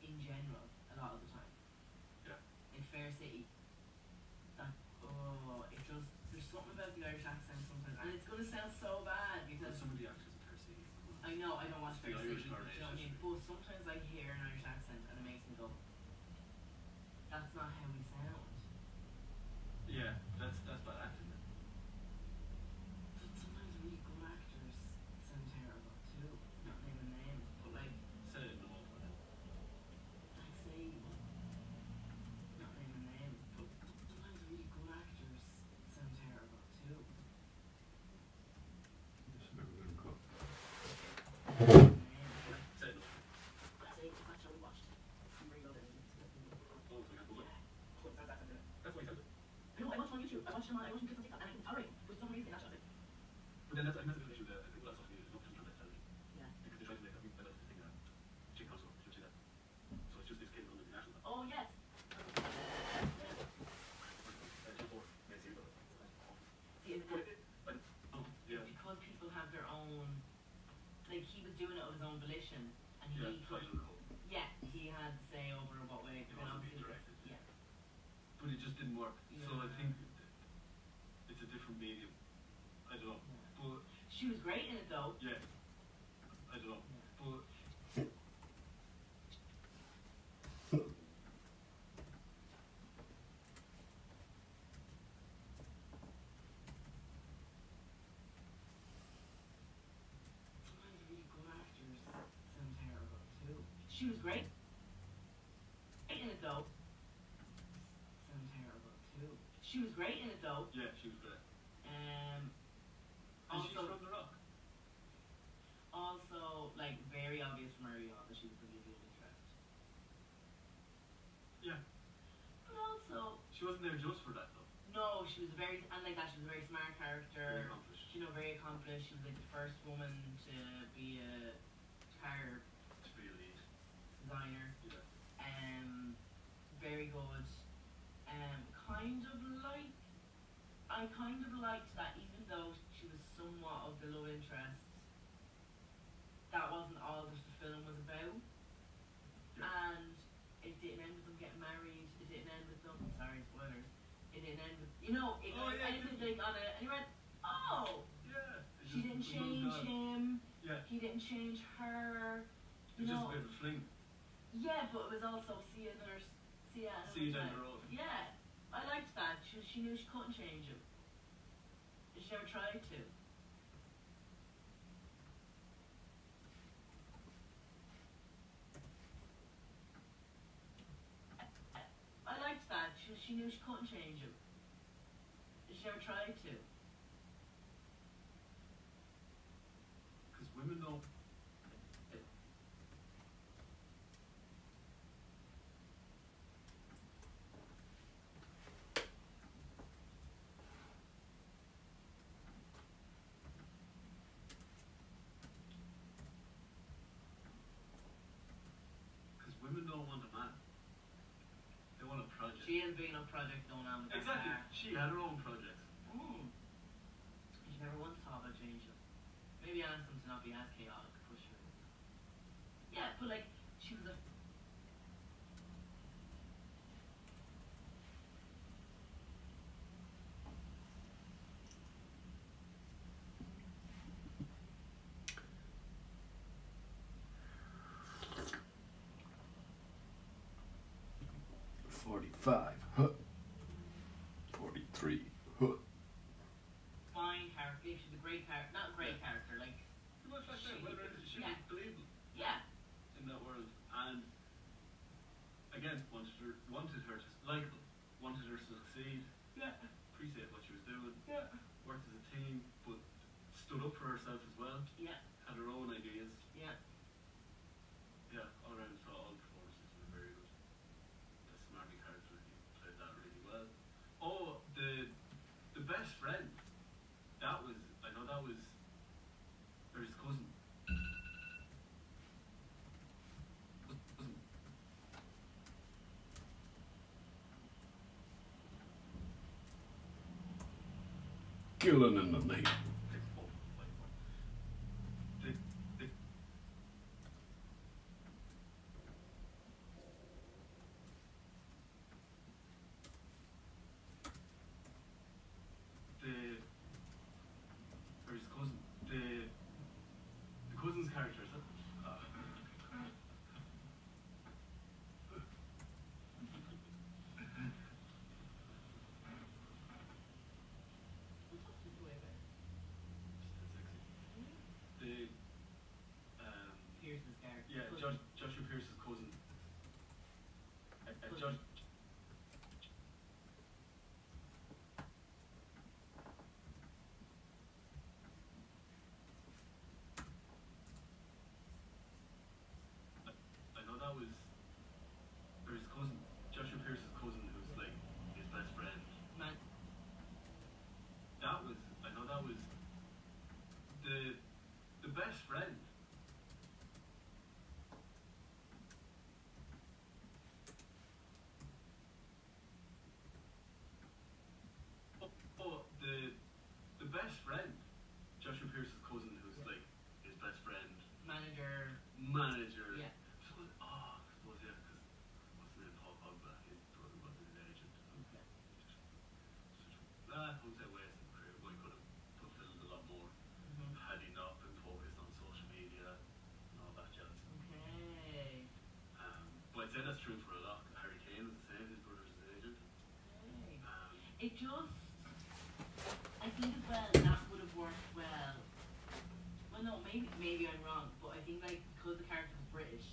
[SPEAKER 2] In general, a lot of the time.
[SPEAKER 1] Yeah.
[SPEAKER 2] In Fair City. It just, there's something about the Irish accent sometimes, and it's gonna sound so bad because.
[SPEAKER 1] Some of the actors in Fair City.
[SPEAKER 2] I know, I don't watch
[SPEAKER 1] The
[SPEAKER 2] Fair
[SPEAKER 1] Irish
[SPEAKER 2] City, do you know what I mean?
[SPEAKER 1] narration.
[SPEAKER 2] But sometimes I hear an Irish accent and it makes me go, that's not how we sound.
[SPEAKER 1] Yeah, that's bad acting.
[SPEAKER 2] But sometimes really good actors sound terrible too. Not naming names, but like
[SPEAKER 1] Say it in all.
[SPEAKER 2] say, not naming names, but sometimes really good actors sound terrible too.
[SPEAKER 3] Just never gonna go.
[SPEAKER 1] Say it.
[SPEAKER 2] I say, watch how we watched. I'm reloading.
[SPEAKER 1] Oh, so we have to look. That's why he said it.
[SPEAKER 2] No, I watched on YouTube. I watched him on TikTok, and I can tolerate it. For some reason, that's just it.
[SPEAKER 1] But then that's a good issue that I think a lot of social media is not just television.
[SPEAKER 2] Yeah.
[SPEAKER 1] Because they try to make I like the thing that chick council, should see that. So it's just this kid on the national.
[SPEAKER 2] Oh yes. See, it's
[SPEAKER 1] Yeah.
[SPEAKER 2] because people have their own. Like he was doing it of his own volition, and
[SPEAKER 1] Yeah,
[SPEAKER 2] he
[SPEAKER 1] Final Code.
[SPEAKER 2] yeah, he had
[SPEAKER 1] but it just didn't work. So I
[SPEAKER 2] Yeah.
[SPEAKER 1] think it's a different medium. I don't know, but
[SPEAKER 2] She was great in it though.
[SPEAKER 1] yeah, I don't know, but
[SPEAKER 2] Sometimes really good actors sound terrible too. She was great in it though. Sound terrible too. She was great in it though.
[SPEAKER 1] yeah, she was great.
[SPEAKER 2] Um,
[SPEAKER 1] And she's
[SPEAKER 2] also,
[SPEAKER 1] from The Rock.
[SPEAKER 2] also like very obvious from early on that she was going to be a love interest.
[SPEAKER 1] Yeah,
[SPEAKER 2] But also,
[SPEAKER 1] she wasn't there just for that though.
[SPEAKER 2] no, she was very, and like that, she was a very smart
[SPEAKER 1] Very
[SPEAKER 2] character.
[SPEAKER 1] accomplished.
[SPEAKER 2] You know, very accomplished. She was like the first woman to be a car
[SPEAKER 1] To be a lead.
[SPEAKER 2] designer.
[SPEAKER 1] Yeah.
[SPEAKER 2] Very good. I kind of liked that even though she was somewhat of the love interest, that wasn't all that the film was about.
[SPEAKER 1] Yeah.
[SPEAKER 2] And it didn't end with them getting married. It didn't end with them. Sorry, spoilers. It didn't end with, you know, it
[SPEAKER 1] Oh, yeah, it
[SPEAKER 2] ended
[SPEAKER 1] didn't.
[SPEAKER 2] like on a, and you went, oh,
[SPEAKER 1] Yeah. It
[SPEAKER 2] she didn't
[SPEAKER 1] just moved
[SPEAKER 2] change
[SPEAKER 1] on.
[SPEAKER 2] him.
[SPEAKER 1] Yeah.
[SPEAKER 2] He didn't change her.
[SPEAKER 1] It
[SPEAKER 2] You
[SPEAKER 1] was just
[SPEAKER 2] know,
[SPEAKER 1] a bit of a fling.
[SPEAKER 2] yeah, but it was also see you another
[SPEAKER 1] down the road.
[SPEAKER 2] Yeah, I liked that. She knew she couldn't change him. She never tried to. I liked that. She knew she couldn't change him. She never tried to.
[SPEAKER 1] Because women don't. Because women don't want a man. They want a project.
[SPEAKER 2] She has been on project going on with that
[SPEAKER 1] Exactly.
[SPEAKER 2] car.
[SPEAKER 1] She had her own projects.
[SPEAKER 2] She never once thought about changing. Maybe ask them to not be as chaotic, push her. Yeah, but like, she was a.
[SPEAKER 3] $45. 43.
[SPEAKER 2] Fine character. She's a great character. Not a great character, like.
[SPEAKER 1] Pretty much like that. She
[SPEAKER 2] Yeah.
[SPEAKER 1] was believable
[SPEAKER 2] Yeah.
[SPEAKER 1] in that world. And again, wanted her to likeable. Wanted her to succeed.
[SPEAKER 2] Yeah.
[SPEAKER 1] Appreciate what she was doing.
[SPEAKER 2] Yeah.
[SPEAKER 1] Worked as a team, but stood up for herself as well.
[SPEAKER 2] Yeah.
[SPEAKER 1] Had her own ideas.
[SPEAKER 2] Yeah.
[SPEAKER 1] Yeah, all around thought all the performances were very good. The smarty character, he played that really well. Oh, the best friend. That was, I know that was, or his cousin.
[SPEAKER 3] Killing in the night.
[SPEAKER 1] The, the, or his cousin. The cousin's character, is it?
[SPEAKER 2] We'll talk to you way better.
[SPEAKER 1] The,
[SPEAKER 2] Pierce's character.
[SPEAKER 1] yeah, Joshua Pierce's cousin. Josh, I know that was, or his cousin, Joshua Pierce's cousin, who's like his best friend.
[SPEAKER 2] Man.
[SPEAKER 1] That was, I know that was the best friend. Oh, the best friend, Joshua Pierce's cousin, who's like his best friend,
[SPEAKER 2] Manager.
[SPEAKER 1] manager.
[SPEAKER 2] Yeah.
[SPEAKER 1] I suppose, yeah, because what's the name, Paul say wasted career, but he could have fulfilled a lot more had he not been focused on social media and all that jazz.
[SPEAKER 2] Okay.
[SPEAKER 1] But I'd say that's true for a lot. Harry Kane was the same, his brother's his agent.
[SPEAKER 2] Okay. It just, I think as well that would have worked well. Well, no, maybe I'm wrong, but I think like because the character was British.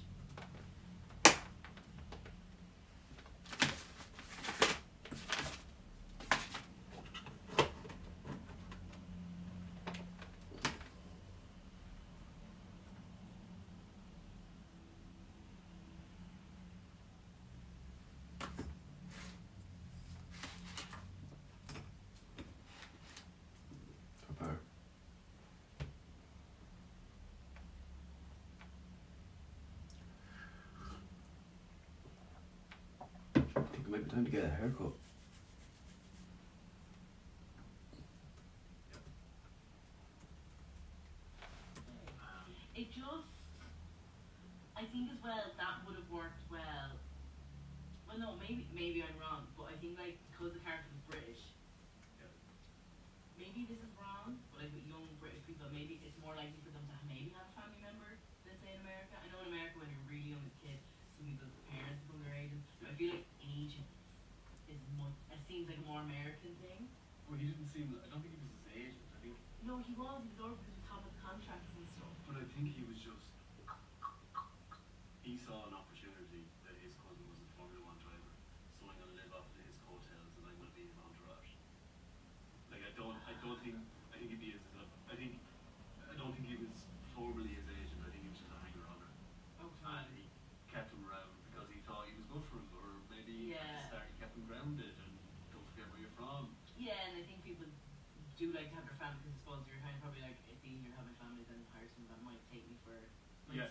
[SPEAKER 3] Prepare. I think it might be time to get a haircut.
[SPEAKER 2] It just, I think as well that would have worked well. Well, no, maybe I'm wrong, but I think like because the character was British. Maybe this is wrong, but like with young British people, maybe it's more likely for them to maybe have a family member than say in America. I know in America when you're really young as a kid, some people's parents become their agents. But I feel like agents is much. It seems like a more American thing.
[SPEAKER 1] Well, he didn't seem. I don't think he was his agent. I think.
[SPEAKER 2] No, he was. He was over because he was top of the contracts and stuff.
[SPEAKER 1] But I think he was just. He saw an opportunity that his cousin was a Formula One driver, so I'm gonna live off of his coattails and I'm gonna be his entourage. Like I don't think. I think he is. I don't think he was formally his agent. I think he was just a hanger on her.
[SPEAKER 2] Okay.
[SPEAKER 1] And he kept him around because he thought he was good for him, or maybe at the start he kept him grounded and don't forget where you're from.
[SPEAKER 2] Yeah, and I think people do like to have their family because I suppose you're kind of probably like it's easier to have my family than hire someone that might take me for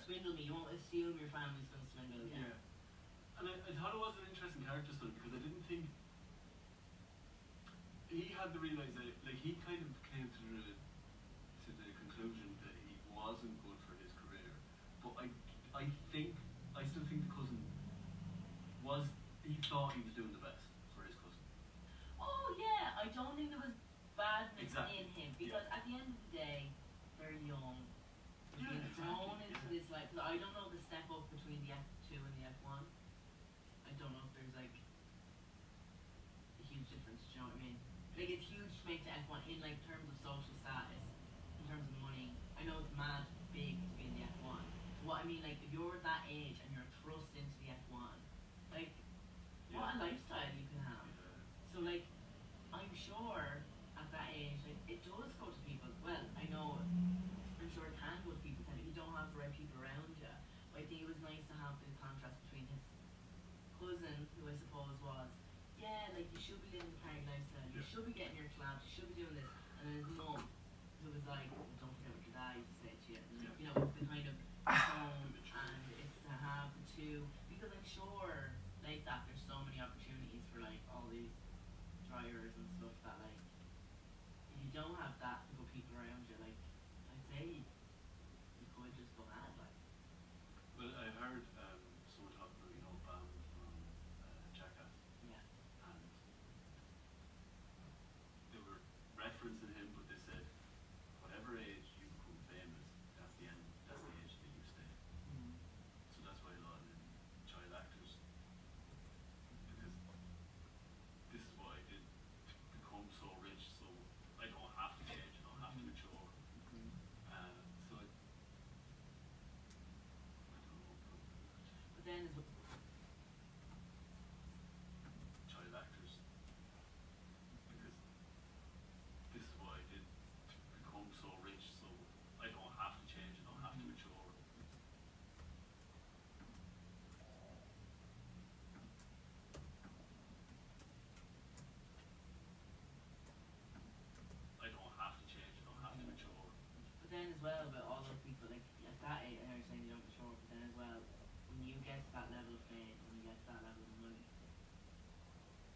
[SPEAKER 2] swindle me. You won't assume your family's going to swindle you.
[SPEAKER 1] Yeah. And I thought it was an interesting character study because I didn't think he had the realization, like he kind of came to the conclusion that he wasn't good for his career. But I still think the cousin he thought he was doing the best for his cousin.
[SPEAKER 2] Oh yeah, I don't think there was badness
[SPEAKER 1] Exactly.
[SPEAKER 2] in him because at the end of the day, they're young.
[SPEAKER 1] Yeah,
[SPEAKER 2] Being thrown
[SPEAKER 1] exactly.
[SPEAKER 2] into this like, 'cause I don't know the step up between the F2 and the F1. I don't know if there's like a huge difference. Do you know what I mean? Like it's huge to make to F1 in like terms of social status, in terms of money. I know it's mad big to be in the F1. But what I mean, like if you're that age and you're thrust into the F1, like what a lifestyle you can have. So like I'm sure at that age, like it does go to people. Well, I know I'm sure it can go to people's head if you don't have the right people around you. But I think it was nice to have the contrast between his cousin, who I suppose was, yeah, like you should be living the party lifestyle, you should be getting your clubs, you should be doing this, and then his mum, who was like, don't forget what your dad used to say to you. And, you know, it's the kind of tone, and it's to have the two, because I'm sure like that there's so many opportunities for like all these drivers and stuff that like if you don't have that good people around you, like I'd say you could just go mad like.
[SPEAKER 1] Well, I heard someone talk about Bam from Jackass,
[SPEAKER 2] Yeah.
[SPEAKER 1] and they were referencing him, but they said whatever age you become famous, that's the end. That's the age that you stay. So that's why a lot of child actors, because this is what I did to become so rich, so I don't have to change, I don't have to mature. So I don't know.
[SPEAKER 2] But then as
[SPEAKER 1] Child actors, because this is what I did to become so rich, so I don't have to change, I don't have to mature. I don't have to change, I don't have to mature.
[SPEAKER 2] But then as well about all those people like at that age, I know you're saying you don't mature, but then as well when you get to that level of fame, when you get to that level of money,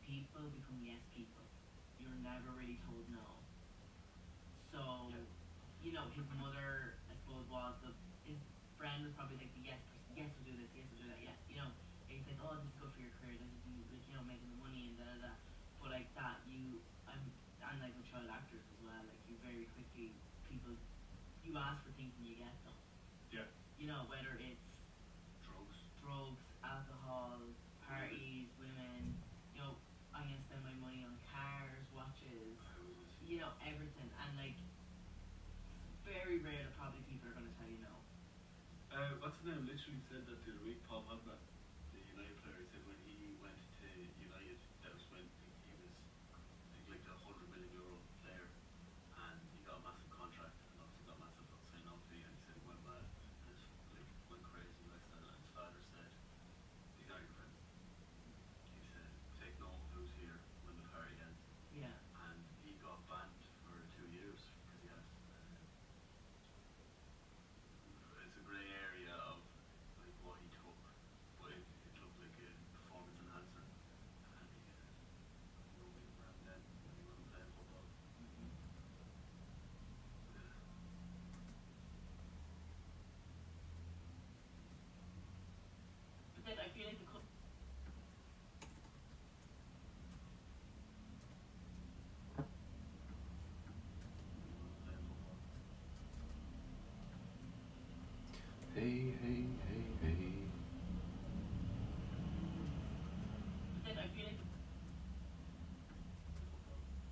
[SPEAKER 2] people become yes people. You're never really told no. So you know his mother, I suppose, his friend was probably like the yes person. Yes, we'll do this. Yes, we'll do that. Yes, you know. He's like, oh, this is good for your career. This is you, like making the money and da da da. But like that, and basically people, you ask for things and you get them.
[SPEAKER 1] Yeah.
[SPEAKER 2] You know, whether it's drugs, alcohol, parties, women, you know, I'm gonna spend my money on cars, watches, you know, everything. And like, very rare that probably people are gonna tell you no.
[SPEAKER 1] What's his name? Literally said that the other week. Paul Pogba, the United player, said when he went to United, that was when he was like the €100 million player, and he got a massive contract, and obviously got massive sign on fee, and he said it went mad, and it's like went crazy lifestyle, and his father said, "He's not your friend." He said, "Take note of who's here when the party ends."
[SPEAKER 2] Yeah.
[SPEAKER 1] And he got banned for 2 years because he had. It's a grey area of like what he took, but it looked like a performance enhancer, and he won't be around then when he wasn't playing football.
[SPEAKER 2] Mm-hmm.
[SPEAKER 1] Yeah.
[SPEAKER 2] But then I feel like the
[SPEAKER 3] Hey, hey, hey, hey.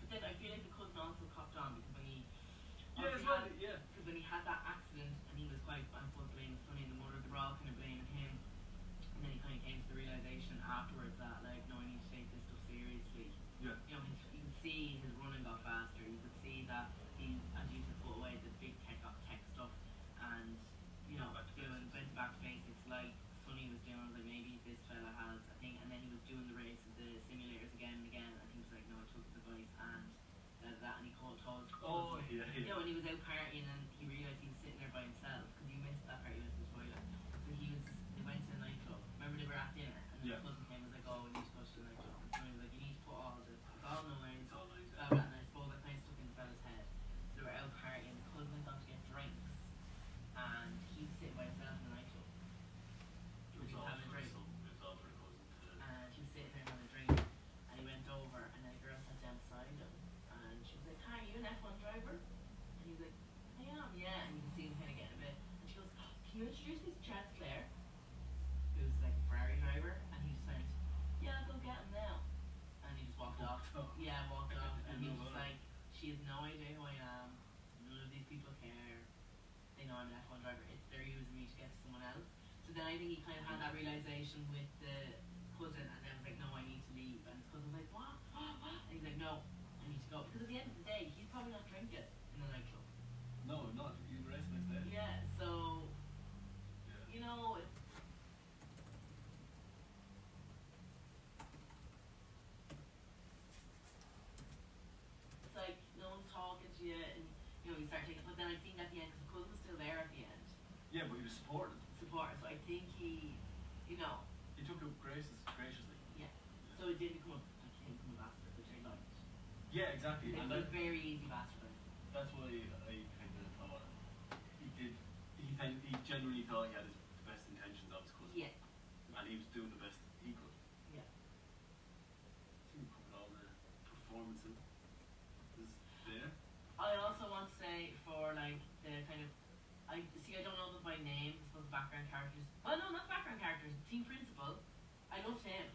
[SPEAKER 2] But then I feel like the cousin also copped on because when he
[SPEAKER 1] Yeah, as
[SPEAKER 2] obviously
[SPEAKER 1] well.
[SPEAKER 2] had,
[SPEAKER 1] Yeah.
[SPEAKER 2] because when he had that accident and he was quite, I'm supposed to blame Sonny and the mother, they were all kind of blaming him, and then he kind of came to the realization afterwards that like, no, I need to take this stuff seriously.
[SPEAKER 1] Yeah.
[SPEAKER 2] You know, you could see his running got faster. You could see that he, as you said, put away the big tech stuff, and you know, went back to basics like Sonny was doing. I was like, maybe this fella has a thing, and then he was doing the race, the simulators again and again, and he was like, no, I took his advice and that, and he told.
[SPEAKER 1] Oh yeah.
[SPEAKER 2] You know, when he was out partying and he realised he was sitting there by himself because he missed that part. He went to the toilet, so they went to the nightclub. Remember they were at dinner, and then
[SPEAKER 1] Yeah.
[SPEAKER 2] the cousin came and was like, oh, we need to go to the nightclub. And Sonny was like, you need to put all the, it's all noise.
[SPEAKER 1] It's all nice.
[SPEAKER 2] Blah, blah, and I suppose that kind of stuck in the fella's head. So they were out partying, the cousin went on to get drinks, and he was sitting by himself in the nightclub.
[SPEAKER 1] It was all
[SPEAKER 2] having a
[SPEAKER 1] for
[SPEAKER 2] drink.
[SPEAKER 1] it was all for the cousin to.
[SPEAKER 2] And he was sitting there having a drink, and he went over, and then a girl sat down beside him, and she was like, hi, are you an F1 driver? And he was like, I am, yeah. And you can see him kind of getting a bit, and she goes, can you introduce me to Chad Clare, who's like a Ferrari driver? And he just went, yeah, I'll go get him now. And he just walked off. Yeah, walked off, and he was just like, she has no idea who I am, none of these people care, they know I'm an F1 driver, they're using me to get to someone else. So then I think he kind of had that realization with the cousin, and then was like, no, I need to leave. And his cousin was like, what? And he's like, no, I need to go. Because at the end of the day, he's probably not drinking in the nightclub.
[SPEAKER 1] No, not. You rest next day.
[SPEAKER 2] Yeah, so,
[SPEAKER 1] Yeah.
[SPEAKER 2] you know, it's like, no one's talking to you, and, you know, you start taking, but then I think at the end, because the cousin was still there at the end,
[SPEAKER 1] Yeah, but he was supported.
[SPEAKER 2] support, so I think he, you know,
[SPEAKER 1] He took it graciously.
[SPEAKER 2] yeah. So it did become a bastard, which I liked.
[SPEAKER 1] Yeah, exactly.
[SPEAKER 2] It
[SPEAKER 1] And
[SPEAKER 2] was very easy bastard.
[SPEAKER 1] that's why I kind of thought he did. He genuinely thought he had his best intentions of his cousin.
[SPEAKER 2] Yeah.
[SPEAKER 1] And he was doing the best he could.
[SPEAKER 2] Yeah.
[SPEAKER 1] I think we covered all the performances. Is there?
[SPEAKER 2] I also want to say for like the kind of, I don't know them by name, I suppose background characters. Well, no, not background characters. Team principal. I loved him.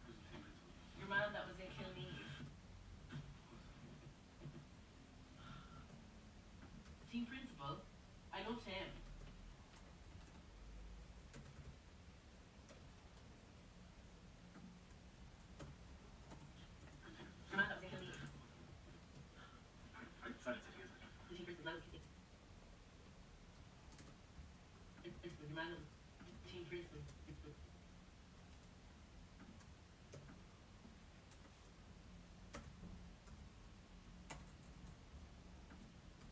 [SPEAKER 1] Who's the team principal?
[SPEAKER 2] Your man that was in Kilneve. Team principal. I loved him. Your man that was in Kilneve.
[SPEAKER 1] Right, sorry, say it again.
[SPEAKER 2] The team principal. That was principal. Your man that was team principal.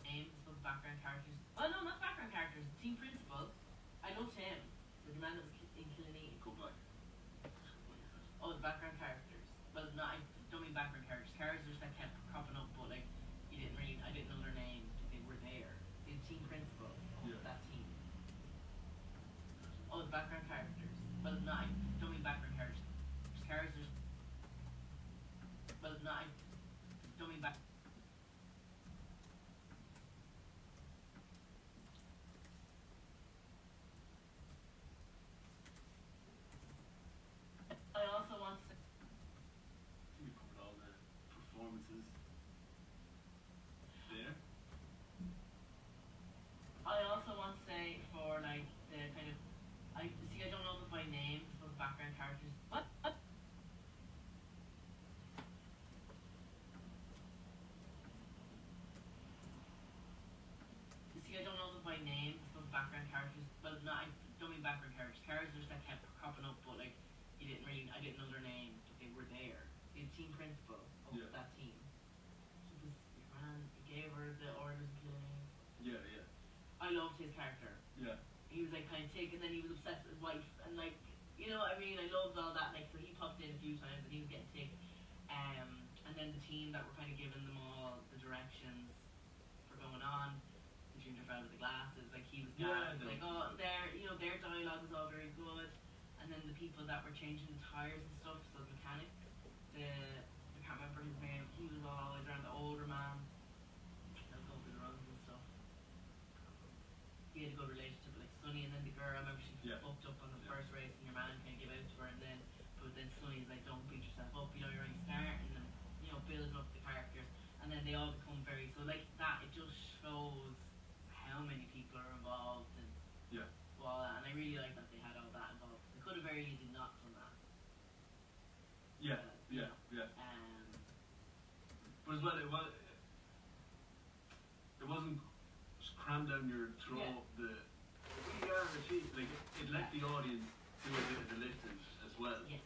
[SPEAKER 2] Names of background characters. Oh no, not background characters. Team principal. I loved him. The man that was in Killiney.
[SPEAKER 1] Go back.
[SPEAKER 2] Oh, the background characters. Well, no, I don't mean background characters. Characters that kept cropping up, but like I didn't know their names, but they were there. The team principal.
[SPEAKER 1] Yeah.
[SPEAKER 2] That team. Oh, the background characters. Well, no, I don't mean background characters. Characters. Well, no, I don't mean back. team principal of
[SPEAKER 1] Yeah.
[SPEAKER 2] that team. He was your man. He gave her the orders of play.
[SPEAKER 1] Yeah, yeah,
[SPEAKER 2] I loved his character.
[SPEAKER 1] yeah.
[SPEAKER 2] He was like kind of tick, and then he was obsessed with his wife, and like, you know what I mean? I loved all that. Like, so he popped in a few times, and he was getting tick. And then the team that were kind of giving them all the directions for going on, the junior fella with the glasses, like he was
[SPEAKER 1] Yeah,
[SPEAKER 2] like, oh, their dialogue was all very good. And then the people that were changing the tires and stuff, so the mechanic, I can't remember his name. He was always around, the older man, that go through the runs and stuff. He had a good relationship with like Sunny, and then the girl, I remember she
[SPEAKER 1] Yeah.
[SPEAKER 2] fucked up on the
[SPEAKER 1] Yeah.
[SPEAKER 2] first race, and your man kind of gave out to her, and then Sunny's like, don't beat yourself up, you know, you're only starting, and building up the characters, and then they all become very, so like that, it just shows how many people are involved, and
[SPEAKER 1] Yeah.
[SPEAKER 2] all that, and I really like that they had all that involved. They could have very easily not done that.
[SPEAKER 1] Yeah, yeah, yeah. But as well, it wasn't just crammed down your throat.
[SPEAKER 2] Yeah.
[SPEAKER 1] It let the audience do a bit of the lifting as well.
[SPEAKER 2] Yes.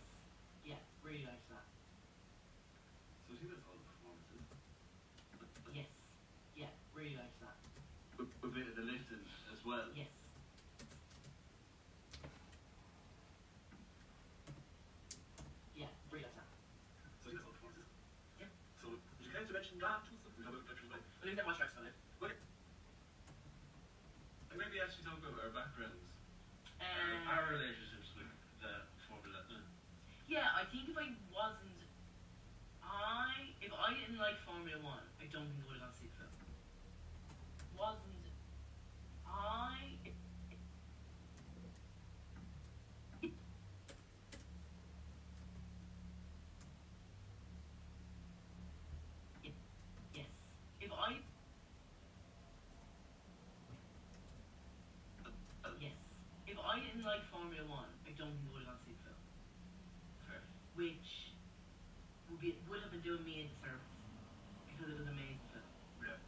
[SPEAKER 2] Yeah, really liked that.
[SPEAKER 1] So I think that's all the performances.
[SPEAKER 2] Yes. Yeah, really liked that.
[SPEAKER 1] A bit of the lifting as well.
[SPEAKER 2] Yes. Yeah, really liked that.
[SPEAKER 1] So I think that's all the performances.
[SPEAKER 2] Yeah.
[SPEAKER 1] So would you care to mention that? We have a pictures like.
[SPEAKER 2] I think that was tracks on it.
[SPEAKER 1] Okay. And maybe actually talk about our backgrounds, our relationships with the Formula.
[SPEAKER 2] Yeah, I think if I didn't like Formula One, I don't think I would have gone to see the film. Wasn't I? Yes. If I. Yes. If I didn't like Formula One, I don't think I would have gone to see the film.
[SPEAKER 1] Fair.
[SPEAKER 2] Which would have been doing me a disservice, because it was an amazing film.
[SPEAKER 1] Yeah.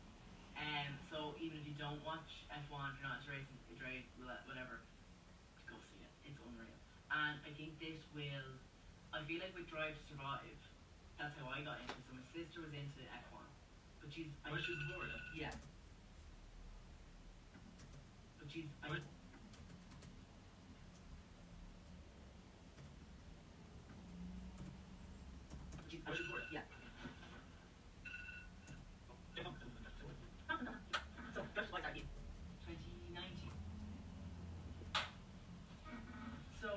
[SPEAKER 2] So even if you don't watch F1, if you're not into racing, whatever, go see it. It's unreal. And I think this will. I feel like with Drive to Survive, that's how I got into it. So my sister was into F1, but she's.
[SPEAKER 1] She's Florida.
[SPEAKER 2] Yeah. But she's. Yeah. So, Drive to Survive started in 2019. So,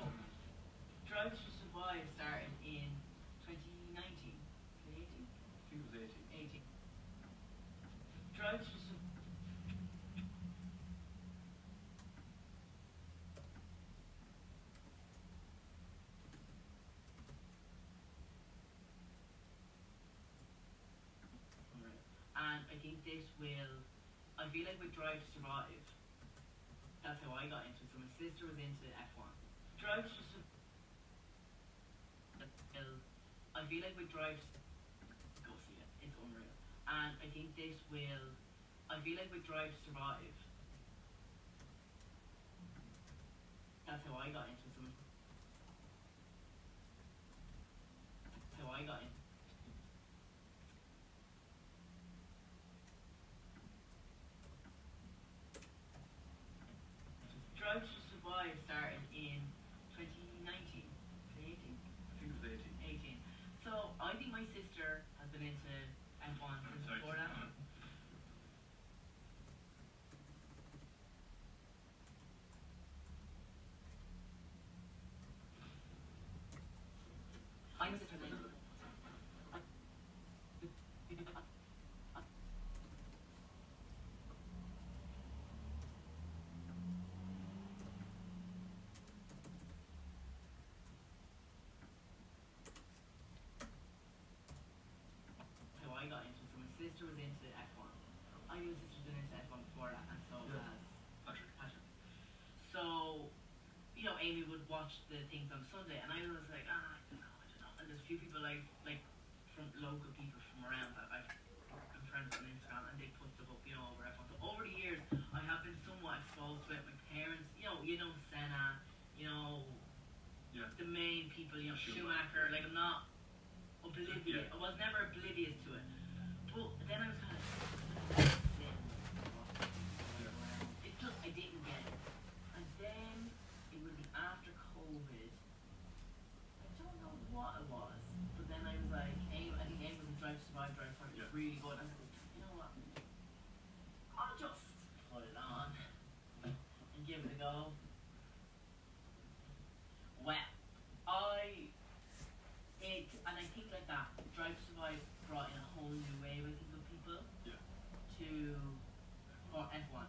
[SPEAKER 2] Drive to Survive started in 2019. 2018?
[SPEAKER 1] I think it was 18.
[SPEAKER 2] 18. Drive to Survive. And I think this will. I feel like with Drive to Survive, that's how I got into it. So my sister was into F1. Drive to Survive. I feel like with Drive to go see it. It's unreal. And I think this will. I feel like with Drive to Survive, that's how I got into it. So that's how I got into. Drive to Survive started in 2019. 2018?
[SPEAKER 1] I think it was 18.
[SPEAKER 2] 18. So I think my sister has been into F1 since
[SPEAKER 1] Sorry.
[SPEAKER 2] before that. I think my sister has been into how I got into it. So my sister was into F1. I knew my sister's been into F1 before that, and so
[SPEAKER 1] Yeah.
[SPEAKER 2] has
[SPEAKER 1] Patrick.
[SPEAKER 2] Patrick. So, Amy would watch the things on Sunday, and I was like, I don't know. And there's a few people like from local people from around that I'm friends on Instagram, and they put stuff up, over F1. So over the years, I have been somewhat exposed to it. My parents, Senna,
[SPEAKER 1] Yeah.
[SPEAKER 2] the main people,
[SPEAKER 1] Schumacher.
[SPEAKER 2] Schumacher. Like I'm not oblivious.
[SPEAKER 1] Yeah.
[SPEAKER 2] I was never oblivious to it. But then I was kind of it just I didn't get it. And then it would be after COVID. I don't know what it was, but then I was like, I think AIM was a Drive to Survive drive for it. It was really good. I was like, you know what? I'll just put it on and give it a go. Well, and I think like that Drive to Survive brought in a whole new wave, I think, of people
[SPEAKER 1] Yeah.
[SPEAKER 2] for F1.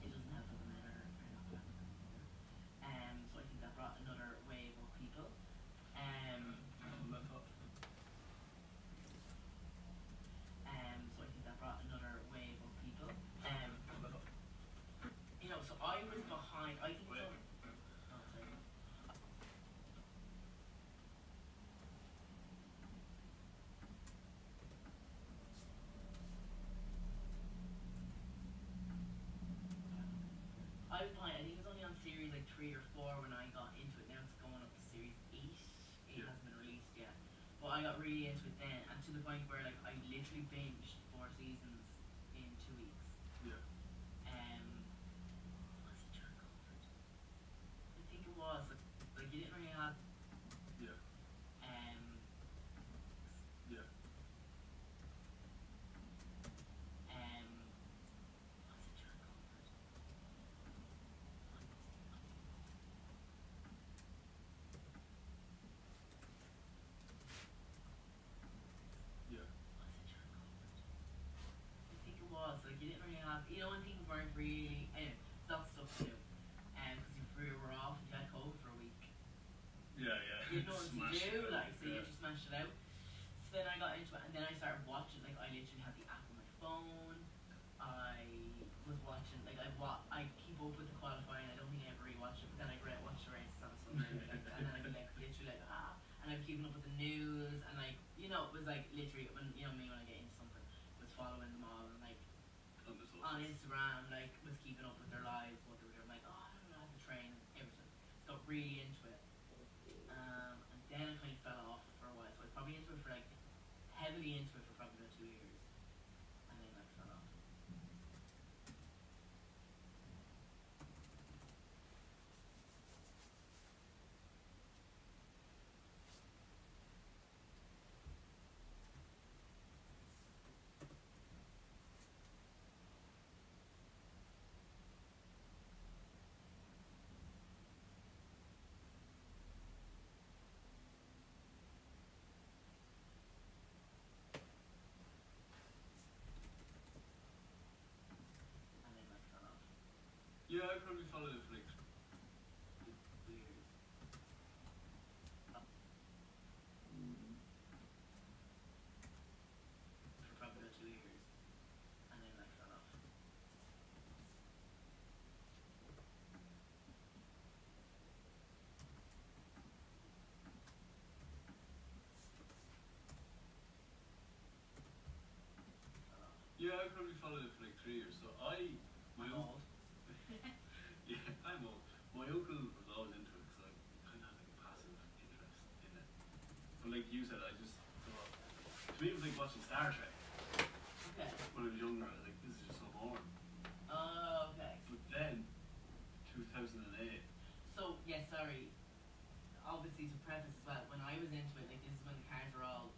[SPEAKER 2] It doesn't help that the men are not black. So I think that brought another wave of people. So I think that brought another wave of people. You know, so I was behind. I think.
[SPEAKER 1] Wait.
[SPEAKER 2] Oh, sorry. I was behind. I think it was only on series like 3 or 4 when I got into it. Now it's going up to series 8. 8
[SPEAKER 1] Yeah.
[SPEAKER 2] hasn't been released yet. But I got really into it then, and to the point where like I literally binged 4 seasons in 2 weeks.
[SPEAKER 1] Yeah.
[SPEAKER 2] What's the term called? I think it was like you didn't really have
[SPEAKER 1] Yeah. Yeah.
[SPEAKER 2] what's the term called?
[SPEAKER 1] Yeah.
[SPEAKER 2] What's the term called? I think it was like you didn't really have, you know, when things weren't really anyway, that stuff too. Because you were off, you had COVID for a week.
[SPEAKER 1] Yeah. Yeah.
[SPEAKER 2] You had nothing
[SPEAKER 1] Smash
[SPEAKER 2] to do,
[SPEAKER 1] it.
[SPEAKER 2] like, so you
[SPEAKER 1] Yeah.
[SPEAKER 2] just smashed it out. So then I got into it, and then I started watching. Like, I literally had the app on my phone. I was watching, like, I keep up with the qualifying. I don't think I ever rewatched it, but then I watch the races on Sunday, like, and then I'd be like, literally like, and I'd be keeping up with the news, and like, you know, it was like literally when you know me when I get into something, was following them all, and like
[SPEAKER 1] On the socials.
[SPEAKER 2] on Instagram, like was keeping up with their lives, what they were doing, like, oh, I don't know how to train and everything. Got really into it. And then I kind of fell off for a while. So I was probably into it for like heavily into it for probably about 2 years, and then like fell off. And then like fell off.
[SPEAKER 1] Yeah, I probably followed it for like
[SPEAKER 2] 2 years. For probably about 2 years, and then like fell off. Fell off.
[SPEAKER 1] Yeah, I probably followed it for like 3 years. So my
[SPEAKER 2] I'm
[SPEAKER 1] uncle,
[SPEAKER 2] old.
[SPEAKER 1] yeah, I'm old. My uncle was always into it because I kind of had like a passive interest in it. But like you said, I just thought, to me it was like watching Star Trek.
[SPEAKER 2] Okay.
[SPEAKER 1] When I was younger, I was like, this is just so boring.
[SPEAKER 2] Oh, okay.
[SPEAKER 1] But then, 2008.
[SPEAKER 2] So yeah, sorry. Obviously, to preface as well, when I was into it, like this is when the cars were all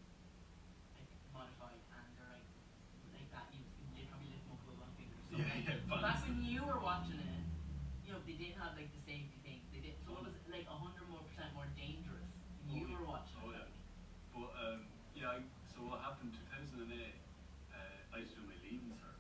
[SPEAKER 2] like modified and they're like that. You probably lift them up with one finger. So
[SPEAKER 1] Yeah,
[SPEAKER 2] like,
[SPEAKER 1] yeah,
[SPEAKER 2] but back
[SPEAKER 1] fancy.
[SPEAKER 2] when you were watching it, you know they didn't have like the safety thing. They did, so it was like 100% more dangerous when you were watching.
[SPEAKER 1] Oh
[SPEAKER 2] it,
[SPEAKER 1] yeah.
[SPEAKER 2] like.
[SPEAKER 1] But yeah, so what happened 2008, I used to do my leaving cert.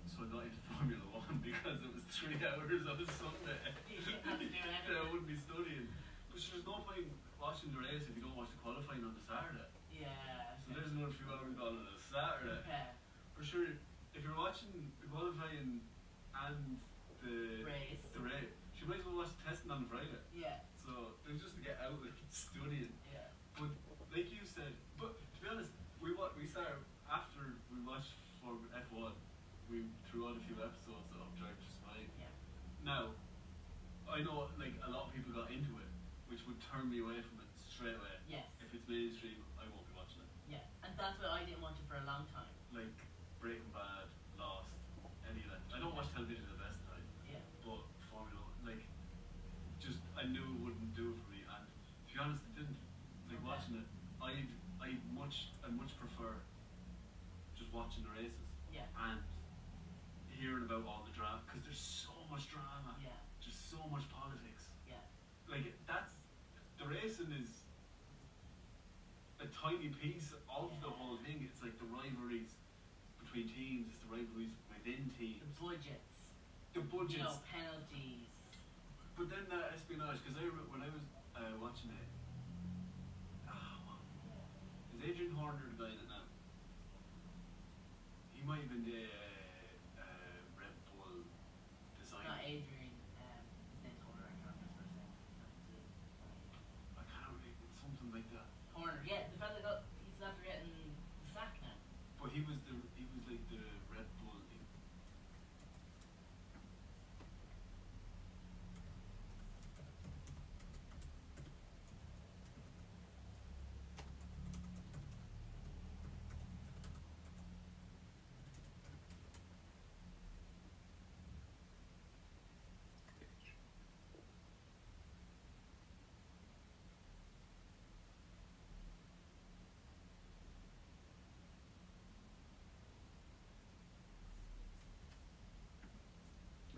[SPEAKER 1] So I got into Formula One because it was 3 hours on a Sunday.
[SPEAKER 2] You didn't have to do anything.
[SPEAKER 1] I wouldn't be studying. But there's no point watching the race if you don't watch the qualifying on the Saturday.
[SPEAKER 2] Yeah.
[SPEAKER 1] So there's another few hours gone on a Saturday.
[SPEAKER 2] Okay.
[SPEAKER 1] For sure, if you're watching the qualifying and the
[SPEAKER 2] Race.
[SPEAKER 1] you might as well watch the testing on the Friday.
[SPEAKER 2] Yeah.
[SPEAKER 1] So it was just to get out and studying.
[SPEAKER 2] Yeah.
[SPEAKER 1] But like you said, but to be honest, we started after we watched for F1. We threw on a few episodes of Drive to Survive.
[SPEAKER 2] Yeah.
[SPEAKER 1] Now, I know like a lot of people got into it, which would turn me away from it straight away.
[SPEAKER 2] Yes.
[SPEAKER 1] If it's mainstream, I won't be watching it.
[SPEAKER 2] Yeah, and that's why I didn't watch it for a long time.
[SPEAKER 1] Like Breaking Bad, Lost, any of that. I don't watch television at the best time,
[SPEAKER 2] Yeah.
[SPEAKER 1] but Formula, like, just I knew it wouldn't do it for me, and to be honest, it didn't. Like
[SPEAKER 2] Okay.
[SPEAKER 1] watching it, I much prefer just watching the races
[SPEAKER 2] Yeah.
[SPEAKER 1] and hearing about all the drama, because there's so much drama,
[SPEAKER 2] Yeah.
[SPEAKER 1] just so much politics.
[SPEAKER 2] Yeah.
[SPEAKER 1] Like that's the racing is a tiny piece of the whole thing. It's like the rivalries between teams, it's the rivalries within teams,
[SPEAKER 2] The budgets.
[SPEAKER 1] the budgets.
[SPEAKER 2] You know, penalties.
[SPEAKER 1] But then that espionage, because when I was watching it, is Adrian Horner the guy in it now? He might have been the Red Bull designer.
[SPEAKER 2] Not Adrian. His name's Horner. I can't remember his first name.
[SPEAKER 1] I can't really. It's something like that.
[SPEAKER 2] Horner. Yeah, the fella got. He's after getting the sack now.
[SPEAKER 1] But he was like the Red Bull.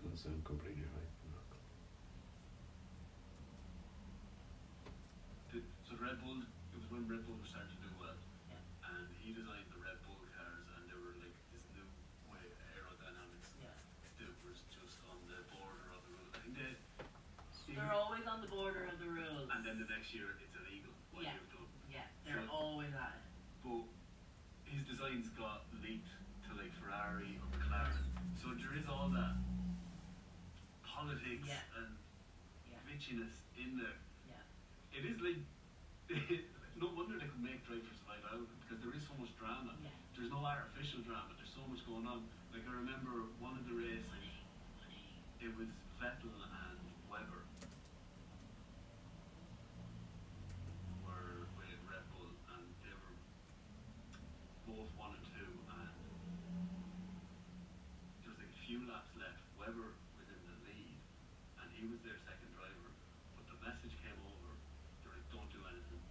[SPEAKER 3] Doesn't sound completely right.
[SPEAKER 1] So Red Bull, it was when Red Bull was starting to do well,
[SPEAKER 2] Yeah.
[SPEAKER 1] and he designed the Red Bull cars, and they were like this new way aerodynamics
[SPEAKER 2] Yeah.
[SPEAKER 1] that was just on the border of the rule. I think they.
[SPEAKER 2] They're always on the border of the rules.
[SPEAKER 1] And then the next year it's illegal what
[SPEAKER 2] Yeah.
[SPEAKER 1] you've done.
[SPEAKER 2] Yeah, they're
[SPEAKER 1] So-
[SPEAKER 2] always at it.
[SPEAKER 1] But his designs got leaked to like Ferrari or McLaren, so there is all that politics
[SPEAKER 2] Yeah.
[SPEAKER 1] and
[SPEAKER 2] Yeah.
[SPEAKER 1] bitchiness in there.
[SPEAKER 2] Yeah.
[SPEAKER 1] It is like no wonder they could make Drive for Survive out of it, because there is so much drama.
[SPEAKER 2] Yeah.
[SPEAKER 1] There's no artificial drama. There's so much going on. Like I remember one of the races, it was Vettel and Webber were with Red Bull, and they were both 1 and 2, and there was like a few laps left. Webber was in the lead, and he was their second driver. But the message came over, they're like, don't do anything,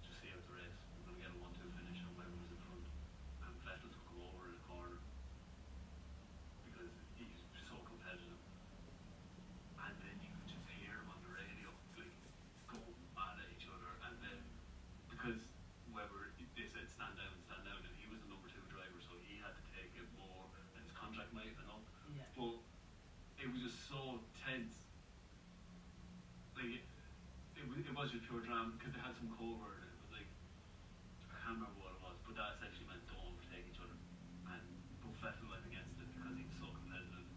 [SPEAKER 1] just see out the race. We're going to get a 1-2 finish, and Webber was in front. And Vettel took him over in a corner, because he's so competitive. And then you could just hear him on the radio, like, go mad at each other. And then, because Webber, they said stand down, and he was the number 2 driver, so he had to take it more, and his contract might have been up.
[SPEAKER 2] Yeah.
[SPEAKER 1] But it was just so tense. Like, it was just pure drama, because they had some covert. It was like, I can't remember what it was, but that essentially meant don't overtake each other. And but Vettel went against it because he was so competitive.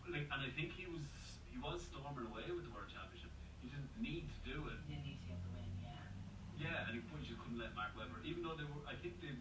[SPEAKER 1] Like, and I think he was storming away with the World Championship. He didn't need to do it.
[SPEAKER 2] You need to get the win, yeah.
[SPEAKER 1] Yeah, and he just couldn't let Mark Webber, even though they were, I think they